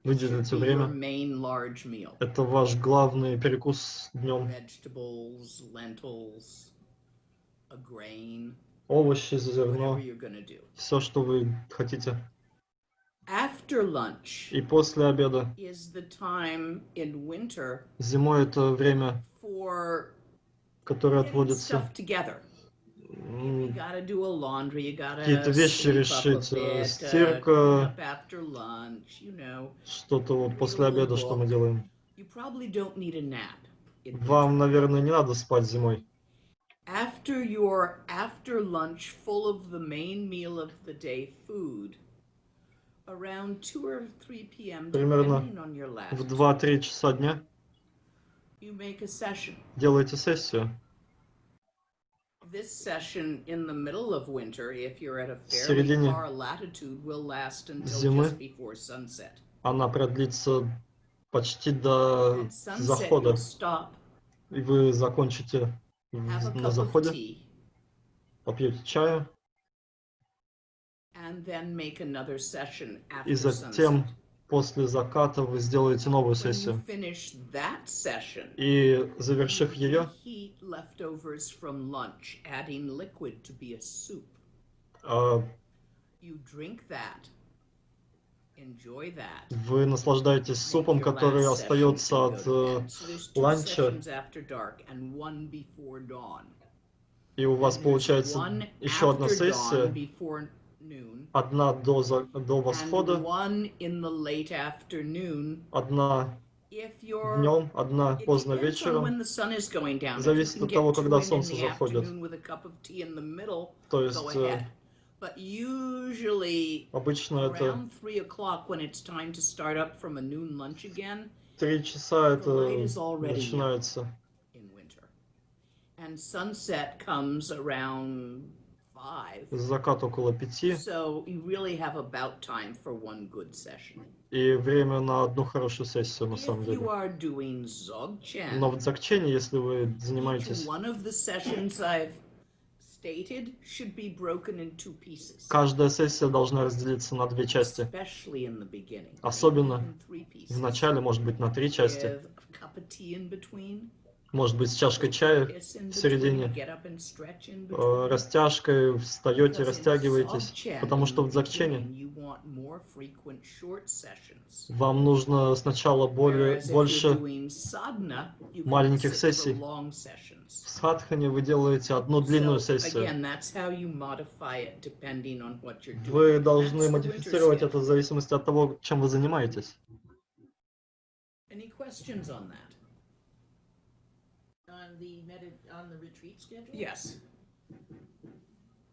It should выделите be your время. main large meal. Это ваш главный перекус днем. Vegetables, lentils, a grain, Овощи, whatever зерно, you're gonna do. все, что вы хотите. After lunch И после обеда. is the time in winter Зимой это время, for которое getting отводится. stuff together. You gotta do a laundry, you Какие-то gotta вещи sleep up a решить, bit, clean стирка, up after lunch, you know. что-то вот Read a после little обеда, что мы book. делаем. You probably don't need a nap in Вам, winter. наверное, не надо спать зимой. After your after lunch full of the main meal of the day food, around 2 or 3 p.m., Примерно depending on your в latitude, 2-3 часа дня you make a session. делаете сессию. This session in the middle of winter, if you're at a В fairly середине far latitude, will last until зимы just before sunset. она продлится почти до At sunset, захода. you'll stop, И вы закончите have a на cup of заходе, tea, попьете чаю, and then make another session и after затем sunset. после заката вы сделаете новую When you сессию. finish that session, И завершив you ее, reheat leftovers from lunch, adding liquid to be a soup. а, You drink that, enjoy that. вы наслаждаетесь Make супом, your который last session остается and от go to bed. So there's 2 ланча, sessions after dark and 1 before dawn. и у вас And there's получается 1 еще одна after dawn сессия, before noon, одна до and восхода, 1 in the late afternoon. одна If you're днем, одна It поздно depends on when вечером. the sun is going down. If you Зависит can от того, get 2 когда in солнце the заходит. afternoon with a cup of tea in the middle, То go есть ahead. But usually обычно это around 3 o'clock, when it's time to start up from a noon lunch again 3 часа the light это is already young начинается. in winter. And sunset comes around 5. Закат около 5, So you really have about time for 1 good session. и время на одну хорошую сессию на If самом you деле. are doing Dzogchen, Но в дзогчене, если вы each занимаетесь, one of the sessions I've stated should be broken in 2 pieces. каждая сессия должна разделиться на 2 части. Especially in the beginning. Особенно maybe in 3 pieces. в начале, может быть, на 3 части. With a cup of tea in between. Может быть, с чашкой чая Kiss in в between, середине. get up and stretch in between. Растяжкой встаете, Because in растягиваетесь. Dzogchen, Потому in что the в дзогчене beginning, you want more frequent short sessions. вам нужно сначала Whereas if you're больше doing sadhana, you can маленьких sit for сессий. long sessions. В садхане вы делаете одну длинную So, сессию. again, that's how you modify it depending on what you're doing. Вы That's должны the winter модифицировать это в schedule. зависимости от того, чем вы занимаетесь. Any questions on that? On the retreat schedule? Yes.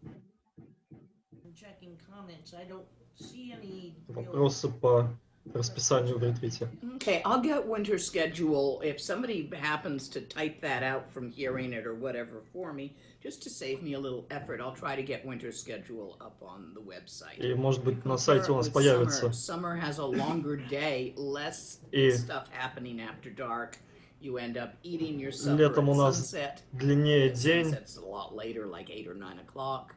I'm checking comments. I don't see any real Вопросы по расписанию в ретрите. Okay, I'll get winter schedule. If somebody happens to type that out from hearing it or whatever for me, just to save me a little effort, I'll try to get winter schedule up on the website. И, может быть, на Compare сайте у it нас with появится. Summer has a longer day, less И stuff happening after dark. You end up eating your supper летом у at нас sunset. длиннее день, Sunset's a lot later, like 8 or 9 o'clock.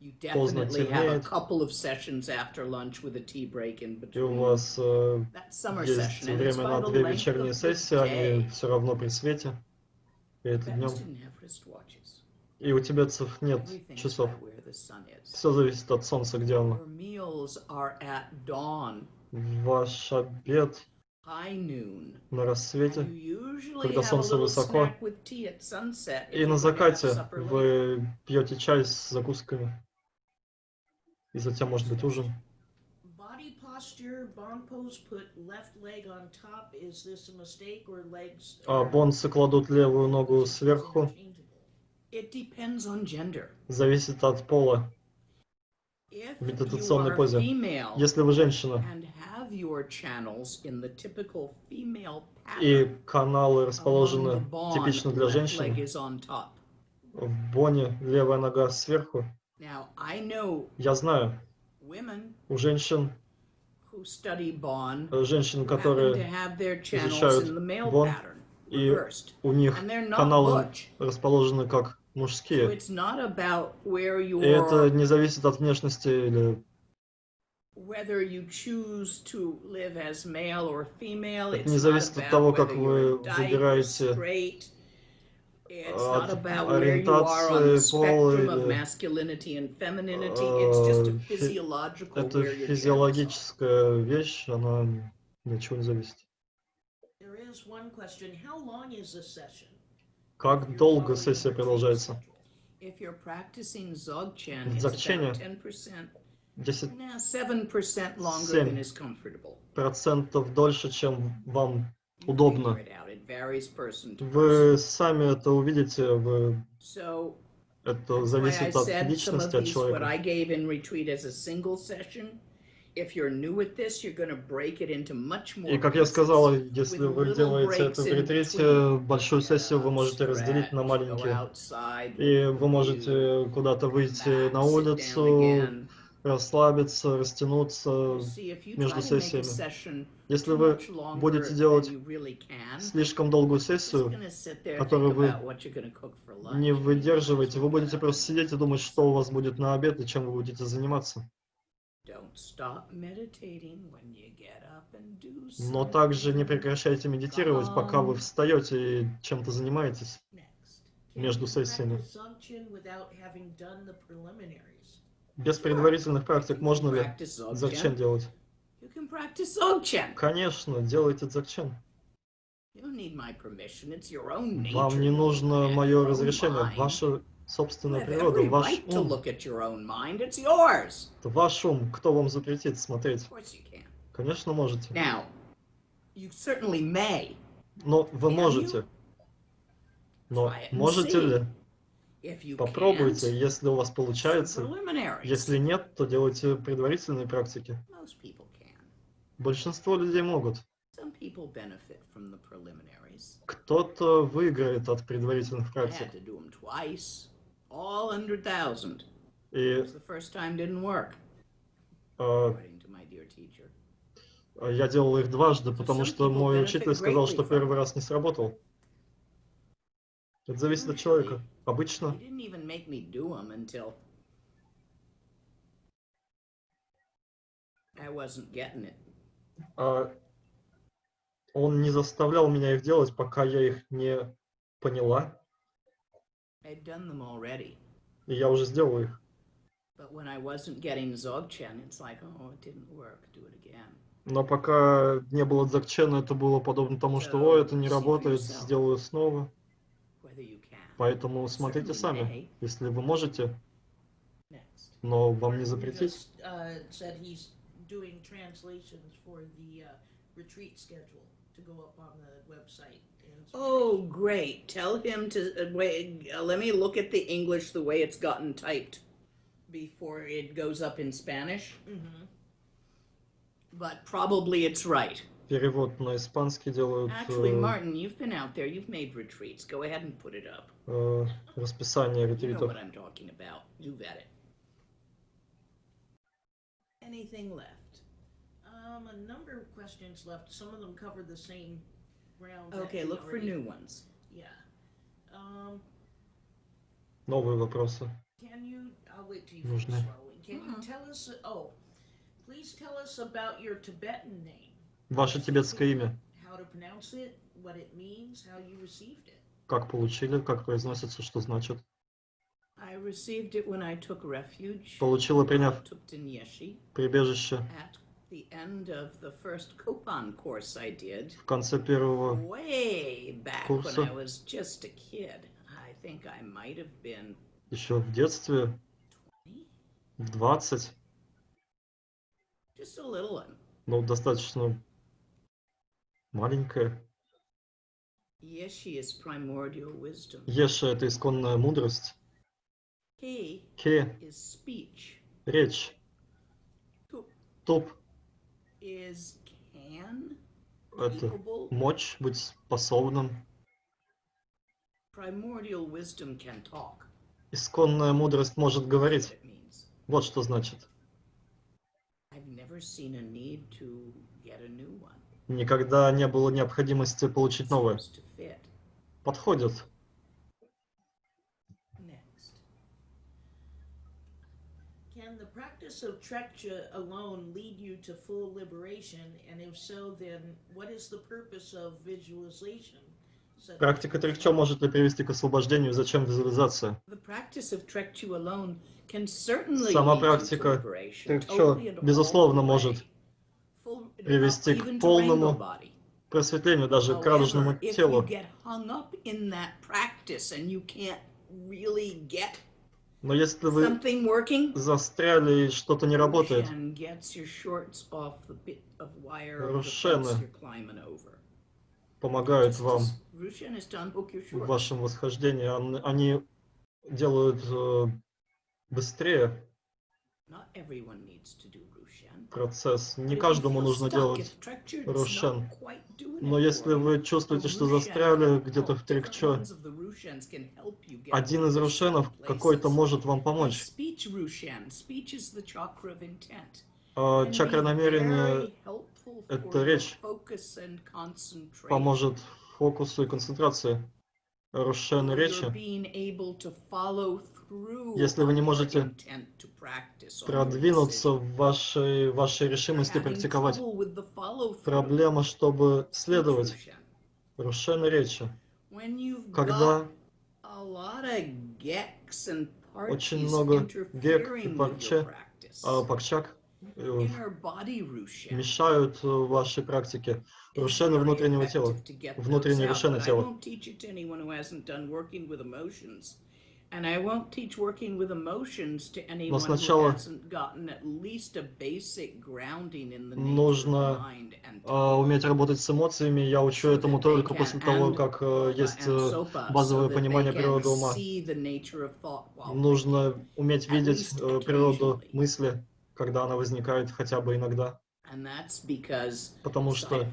You поздно definitely have a темнеет, couple of sessions after lunch with a tea break in и у between. вас That's summer есть session, and it's время by на the 2 length вечерние of the сессии, они day. все равно при свете. И это Tibetans днем. didn't have wristwatches. И у тибетцев нет Everything's часов. by where the sun is. Все зависит от солнца, где оно. Your meals are at dawn, Ваш обед high noon. на рассвете, And you usually когда have a солнце little высоко. snack with tea at sunset if И you're на going to have закате supper later. вы пьете чай с закусками. И затем, может быть, ужин. body posture. Bond pose put left leg on top. Is this a mistake or legs? Бонсы кладут левую ногу сверху. It depends on gender. Зависит от пола. If в you медитационной are позе. female Если вы женщина, and have your channels in the typical female и pattern, каналы among the расположены bon, типично для left leg женщины, is on top. в боне левая нога сверху, Now, I know я знаю, women у женщин, who study Bon женщин, who happen to которые have their channels изучают in the male бон, pattern, и reversed, у них and they're not каналы butch. расположены как So мужские. it's not about where И это you're, не зависит от внешности или whether you choose to live as male or female. это It's не not зависит от about того, как whether вы you're dyke or выбираете straight. It's not от about where you are on the ориентации пола spectrum of или masculinity and femininity. It's just a physiological это where your channels are. физиологическая вещь, она ни от чего не зависит. There is one question. How long is a session? Как долго сессия продолжается? If you're practicing Dzogchen, it's Дзогчение about 10%, 10% 7% longer than is comfortable. дольше, чем вам You удобно. figure it out. It varies person to person. Вы сами это увидите, So это that's why I зависит от said some of личности, от these, what человека. I gave in retreat as a single session, if you're new at this, you're going to break it into much more И как я pieces сказал, если with вы little делаете это breaks в in ретрите, between. большую сессию вы можете разделить на Stretch, go маленькие. outside, И look at вы the можете view, куда-то come выйти back, на sit down улицу, again. расслабиться, You растянуться see, if you между try to make a сессиями. session Если too вы much longer будете than делать you really can, слишком долгую you're just сессию, gonna sit there, think которую вы about what you're gonna cook for lunch. не and you might as выдерживаете, well вы get будете up просто and сидеть и думать, do что у вас something. будет на обед и чем вы будете заниматься. Don't stop meditating when you get up and do Но также не something. прекращайте медитировать, пока вы встаете и чем-то занимаетесь Next. между сессиями. Practice Dzogchen without having done the preliminaries. Без предварительных практик можно ли Practice дзогчен Dzogchen. делать? You can practice Dzogchen. Конечно, делайте дзогчен. You don't need my permission. It's your own nature. Вам не нужно and мое your own разрешение, mind. ваша You собственная have природа, every ваш right to ум. look at your own mind. It's yours. Это ваш ум. Кто вам запретит смотреть? Of course you can. Конечно, можете. Now, you certainly may. Но вы Can можете. you? Но Try it and можете see. ли? If you Попробуйте. can't, Если у вас do получается. preliminaries. Если нет, то делайте предварительные практики. Most people can. Большинство людей могут. Some people benefit from the preliminaries. Кто-то выиграет от предварительных I практик. had to do them twice, all 100,000. И The first time didn't work, э, according to my dear teacher. я делал их дважды, потому что мой учитель сказал, что первый раз не сработал. Это зависит от человека. He Обычно didn't even make me do them until I wasn't getting it. он не заставлял меня их делать, пока я их не поняла, I'd done them already. и я уже сделал их. But when I wasn't getting Dzogchen, it's like, oh, it didn't work, do it again. Но пока не было дзогчена, это было подобно тому, что «О, это не работает, сделаю снова». Whether you can. Поэтому смотрите Certainly сами, may. если вы можете, Next. но вам не You запретить. just said he's doing translations for the retreat schedule to go up on the website. in Spanish. Oh, great. Tell him to wait. Let me look at the English the way it's gotten typed before it goes up in Spanish. Mhm. But probably it's right. Перевод на испанский делают, Actually, Martin, you've been out there. You've made retreats. Go ahead and put it up. расписание You know ретритов. what I'm talking about. You've had it. Anything left? A number of questions left. Some of them cover the same ground. Okay, that we look for already- new ones. Yeah. Новые вопросы. Can you? I'll wait till you Нужны. finish swallowing. Can you tell us? Please tell us about your Tibetan name. Ваше тибетское имя. How to pronounce it, what it means, how you received it. Как получили, как произносится, что значит. I received it when I took refuge. Получила, приняв Tukten-Yeshi прибежище at the end of the first Kopan course I did. в конце первого. Way back Курса. when I was just a kid. I think I might have been Еще в детстве, 20, в 20, just a little one. ну, достаточно маленькая. Yeshi is primordial wisdom. Еша — это исконная мудрость. He Ке is speech. — речь. Туп is can, — это capable. мочь, быть способным. Primordial wisdom can talk. Исконная мудрость может That's what говорить. it means. Вот что значит. I've never seen a need to get a new one. Никогда не было необходимости получить новое. Seems to fit. Подходит. Next. Can the practice of trekcha alone lead you to full liberation? And if so, then what is the purpose of visualization? Практика трикчо может ли привести к освобождению? Зачем визуализация? The practice of trekchu alone can certainly Сама lead you to практика liberation, трикчо, totally and all безусловно, the может way. Full, привести even к to rainbow полному body. просветлению, даже к радужному However, if you телу. get hung up in that practice and you can't really get Но если вы something working, застряли и что-то не работает, Roshan gets your shorts off the bit of wire of the Рушены fence you're climbing over. помогают вам Roshan is to unhook your в shorts. вашем восхождении. Они делают быстрее Not everyone needs to do Roshan. процесс. Не But if you каждому feel нужно stuck, делать if trekture is Рушен. not quite doing Но it если for you, вы a чувствуете, что Roshan застряли can где-то help. в Different трикчо, ones of the Roshans can help you get один rid из of рушенов certain какой-то places. может вам Like помочь. speech Roshan. Speech is the chakra of intent. Чакра намерения — это речь, поможет фокусу и концентрации. Рушены речи. Если вы не можете продвинуться в вашей решимости практиковать, проблема, чтобы следовать. Рушены речи. Когда очень много гек и парчак мешают вашей практике. Рушены внутреннего тела. Внутренние рушены тела. And I won't teach working with emotions to anyone Но who сначала hasn't gotten at least a basic grounding in the nature of нужно mind and time. уметь работать с эмоциями. Я учу So этому that they только can, после того, как есть базовое so понимание that they природы can ума. see the nature of thought while thinking, Нужно уметь at видеть least природу occasionally. мысли, когда она возникает хотя бы иногда. And that's because Потому side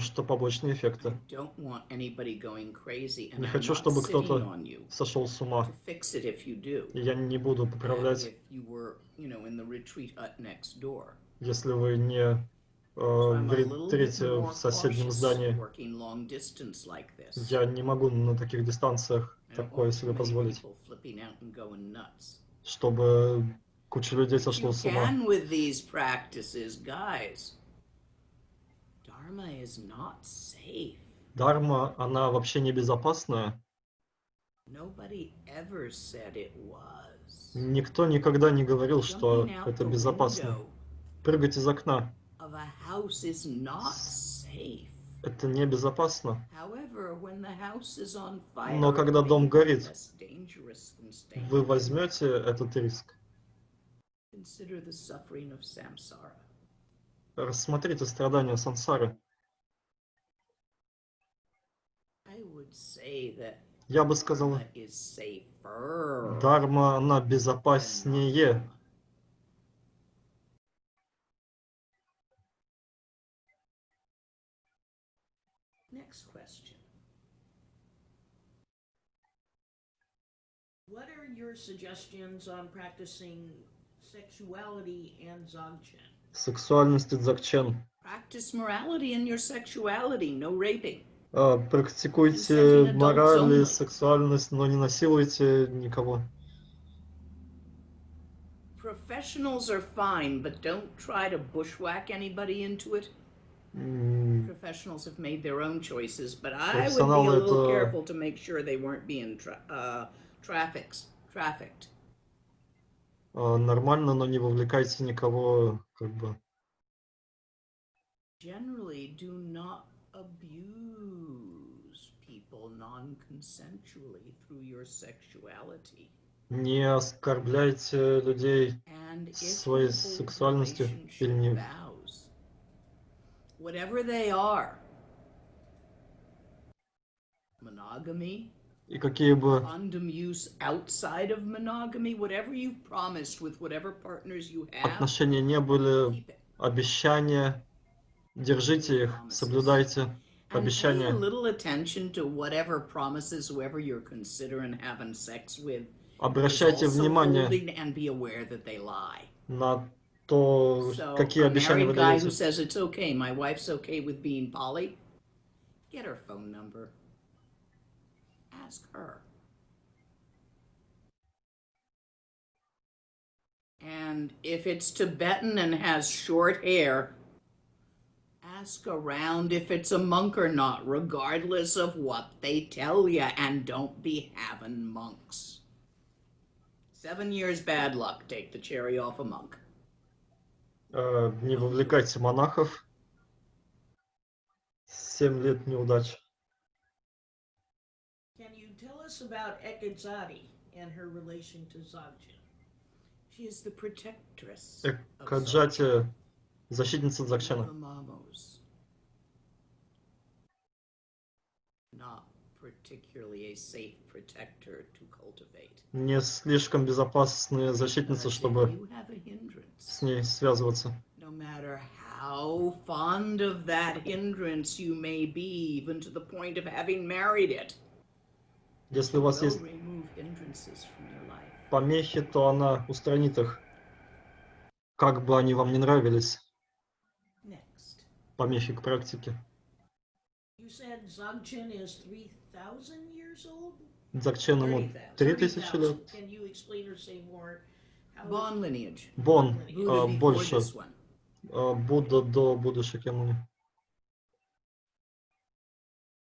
что effects. побочные I эффекты. don't want anybody going crazy, and Не I'm хочу, not чтобы sitting кто-то on you сошел с ума. to fix it if you do. И я не буду And поправлять, if you were, in the retreat hut next door. если вы не So I'm в a little bit ретрите more в соседнем cautious здании. working long distance like this. Я не могу на таких дистанциях I don't такое want себе too many позволить, people flipping out and going nuts. чтобы куча людей But сошло you с ума. can with these practices, guys. Dharma is not safe. Дарма, она вообще не безопасная. Nobody ever said it was. Никто никогда не говорил, что Jumping out это the безопасно. window Прыгать из окна of a house is not safe. — это небезопасно. However, when the house is on fire, Но когда it дом may be горит, less dangerous than staying вы in. возьмете этот риск. Consider the suffering of samsara. Рассмотрите страдания сансары. I would say that Я бы сказал, dharma is safer дарма, она than безопаснее. non-dharma. Next question. What are your suggestions on practicing sexuality and dzogchen? Сексуальность и дзогчен. Practice morality in your sexuality, no raping. Практикуйте мораль и сексуальность, но не насилуйте никого. Professionals are fine, but don't try to bushwhack anybody into it. Professionals have made their own choices, but I would be a little careful to make sure they weren't being trafficked. Нормально, но не вовлекайте никого, как бы. Generally, do not abuse people non-consensually through your sexuality. Не оскорбляйте людей своей сексуальностью или не... Whatever they are, monogamy, И какие бы Condom use outside of monogamy, whatever you've promised with whatever partners you have, отношения не были, keep it. обещания, держите их, соблюдайте And pay a обещания. little attention to whatever promises whoever you're considering having sex with is Обращайте also внимание holding, and be aware that they lie. на то, So какие a обещания вы married guy who даете. says it's okay, my wife's okay with being poly, get her phone number. Ask her. And if it's Tibetan and has short hair, ask around if it's a monk or not, regardless of what they tell you, and don't be having monks. 7 years bad luck, take the cherry off a monk. Не вовлекайте монахов. 7 лет неудач. Can you tell us about Ekadzadi and her relation to Dzogchen? She is the protectress of Каджати, защитница Дзогчена. Mamos. Not particularly a safe protector to cultivate. Не слишком безопасная защитница, чтобы You have a hindrance. с ней связываться. No matter how fond of that hindrance you may be, even to the point of having married it, Если у вас will есть remove hindrances from your life. помехи, то она устранит их, как бы они вам не нравились. Next. Помехи к практике. You said Dzogchen is 3,000 years old? Дзогчен ему 3000 лет. Can you explain or say more? How Bon lineage. Бон Buddha before больше. this one. Будда до Будды Шакьямуни.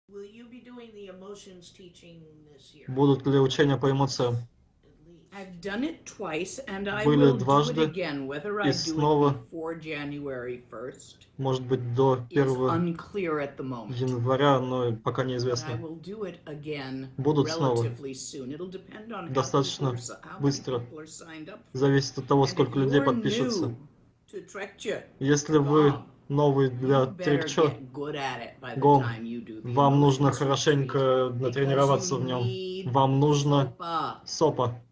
will you be doing the emotions teaching this year? Будут ли учения по эмоциям? At least. I've done it twice, and I Были will do it дважды, again, whether и I do снова. it before January 1st Может быть, до is 1 unclear at the moment. января, но пока But I неизвестно. will do it again Будут снова. relatively soon. It'll depend on how Достаточно many быстро. people are signed up. Зависит от того, And if сколько людей you're подпишется. new to Trekcha, Если вы Gom, новый для you better Трикчо, get good at it by the Гом, time you do the вам нужно emotions retreat, хорошенько натренироваться в because you нем. need Вам нужно sopa. сопа.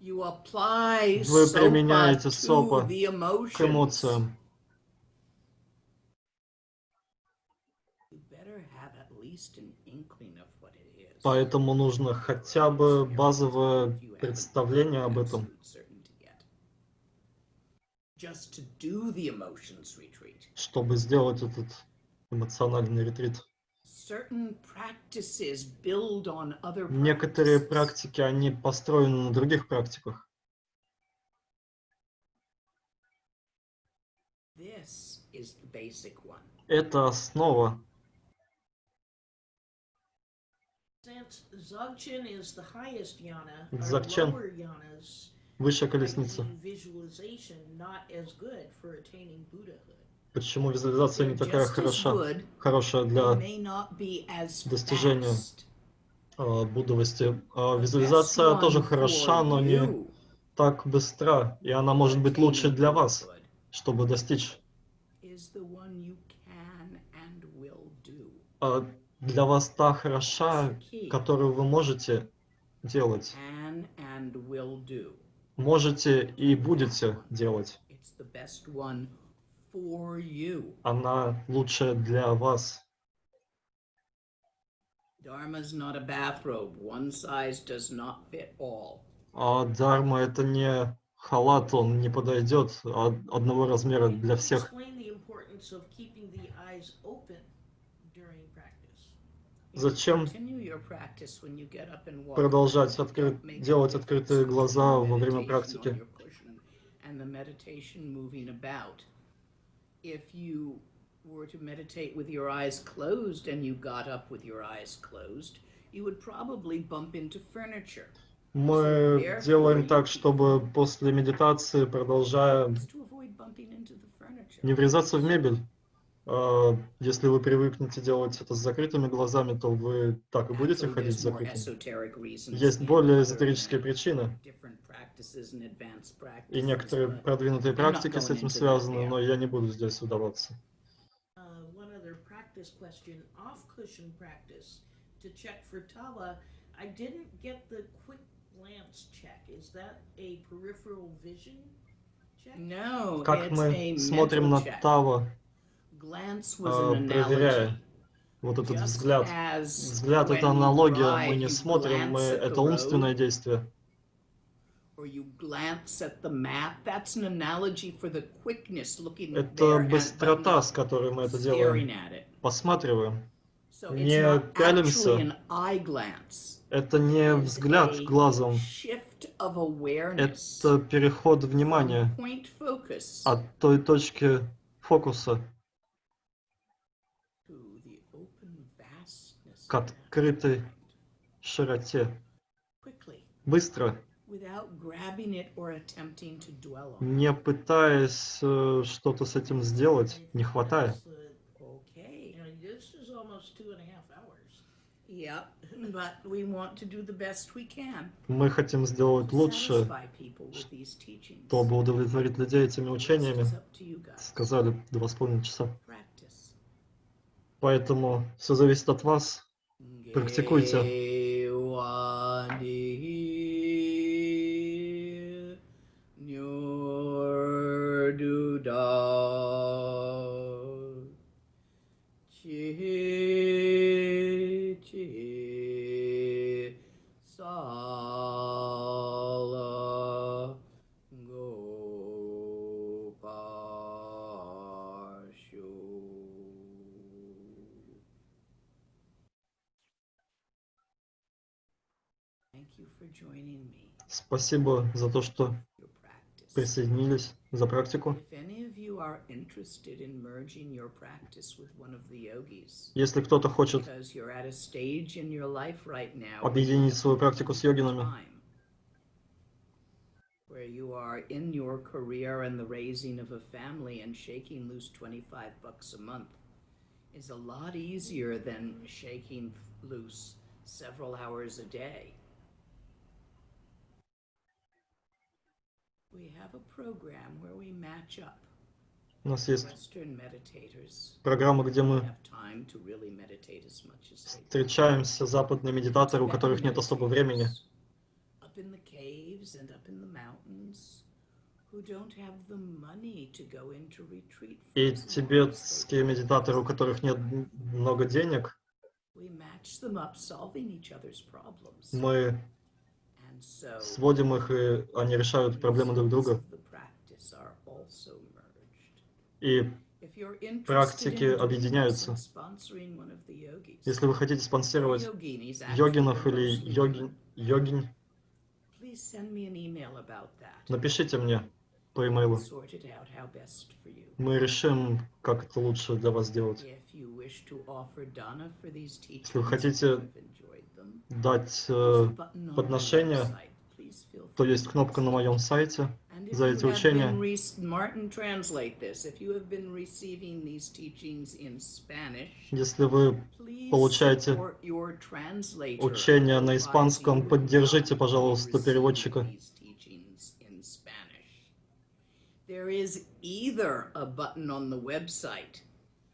You apply Вы sopa применяете to сопа the к emotions. эмоциям. You better have at least an inkling of what it is. Поэтому нужно хотя бы базовое представление об этом, Absolute certainty yet. Just to do the emotions retreat. чтобы сделать этот эмоциональный ретрит. Certain practices build on other Некоторые practices. практики, они построены на других практиках. This is the basic one. Это основа. Since Dzogchen is the highest yana, Dzogchen. our lower yanas Высшая are колесница. using visualization not as good for attaining Buddhahood. Почему визуализация не такая хорошая They для may not be as достижения fast. буддовости? The Визуализация best тоже one хороша, for но не you так быстра, и она может быть лучше для вас, чтобы достичь. is the one you can and will do. Для вас та хороша, которую вы можете делать. Can and will do. Можете и будете делать. It's the best one for you. Она лучшая для вас. Dharma's not a bathrobe. One size does not fit all. Дharma это не халат, он не подойдет одного размера для всех. Explain the importance of keeping the eyes open during practice. Зачем Continue your practice when you get up and walk. продолжать Don't make делать a открытые difference глаза between во время meditation практики? on your cushion and the meditation moving about. If you were to meditate with your eyes closed and you got up with your eyes closed, you would probably bump into furniture. Мы делаем так, чтобы после медитации, продолжая, Just to avoid bumping into the furniture. не врезаться в мебель. Если вы привыкнете делать это с закрытыми глазами, то вы так и будете Actually, ходить there's с more закрытыми. esoteric reasons Есть and более other эзотерические причины, different practices and advanced и practices, некоторые but продвинутые I'm not практики с going этим into that связаны, here. но я не буду здесь удаваться. One other practice question. Off-cushion practice. to check for Tawa. I didn't get the quick glance check. Is that a peripheral vision check? No, Как it's мы a смотрим mental на check. Тао, Glance was an analogy. проверяя вот этот Just взгляд. as Взгляд — это when you аналогия, мы drive, не you смотрим, мы glance at the это умственное road, действие. or you glance at the map, that's an analogy for the quickness looking Это there and but быстрота, с not которой мы это staring делаем. at it. Посматриваем. So it's Не not actually пялимся. an eye glance. Это не It is взгляд a глазом. shift of awareness Это переход from внимания point focus от той точки фокуса to the open vastness к of that открытой mind. широте. Quickly, Bыстро, without grabbing it or attempting to dwell on it. не пытаясь что-то с этим сделать, не хватая. Okay. This is almost 2.5 hours. Yep, but we want to do the best we can Мы хотим сделать to лучше, satisfy people with these teachings. чтобы удовлетворить людей этими The rest учениями. is up to you guys. Сказали 2,5 часа. Practice. Поэтому все зависит от вас. Практикуйте. Thank you for joining me. Спасибо за то, что Your practice. присоединились за практику. If any of you are interested in merging your practice with one of the yogis, Если кто-то хочет because you're at a stage in your life right now объединить свою практику с йогинами, where you are in your career and the raising of a family, and shaking loose $25 a month is a lot easier than shaking loose several hours a day. We have a program where we match up. у нас есть Western meditators программа, где мы have time to really meditate as much as they do. встречаемся, западные медитаторы, у которых нет особо времени. Up in the caves and up in the mountains, who don't have the money to go into retreat for И as long as they тибетские would. медитаторы, у которых нет много денег, We match them up, solving each other's problems. мы And so сводим их, и они решают проблемы друг друга. results of the practice are also merged. И If you're interested практики in doing this объединяются. and sponsoring one of the yogis, Если вы хотите спонсировать yoginis, actually, йогинов they're или mostly йогинь, please send me an email about that. напишите мне по имейлу. Sort it out how best for you. Мы решим, как это лучше для вас сделать. If you wish to offer dana for these teachings, Если вы хотите if you've enjoyed them, дать there's a button on my подношение, website. Please feel то free есть to кнопка на моем сайте And if за you эти have учения. been Martin, translate this. If you have been receiving these teachings in Spanish, Если вы please получаете support your translator, учения на otherwise испанском, you would поддержите, not be пожалуйста, переводчика. receiving these teachings in Spanish. There is either a button on the website,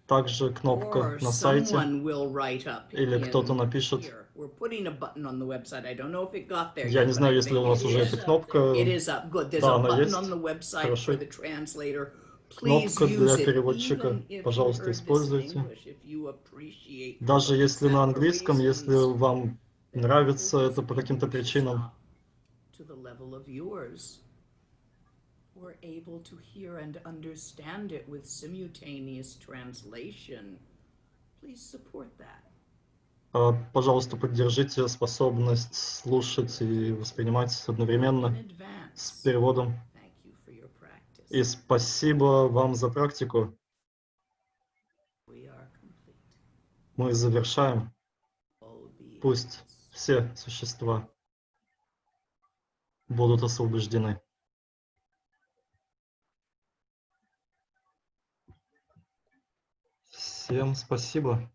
Также кнопка or на сайте, someone will write up или кто-то in напишет. here. We're putting a button on the website. I don't know if it got there Я yet, не but знаю, I если у think нас it уже is. эта кнопка. It is up. Good. There's Да, a она button есть. on the website Хорошо. for the translator. Please Кнопка для use it, переводчика. even if you Пожалуйста, heard this in используйте. English, if you appreciate for Даже what was если said на for английском, если reasons вам that нравится others' это по каким-то English is причинам. not to the level of yours, we're able to hear and understand it with simultaneous translation. Please support that. Пожалуйста, поддержите способность слушать и воспринимать одновременно In advance, с переводом. thank you for your practice. И спасибо вам за практику. We are complete. Мы завершаем. All beings Пусть все существа будут освобождены. Всем спасибо.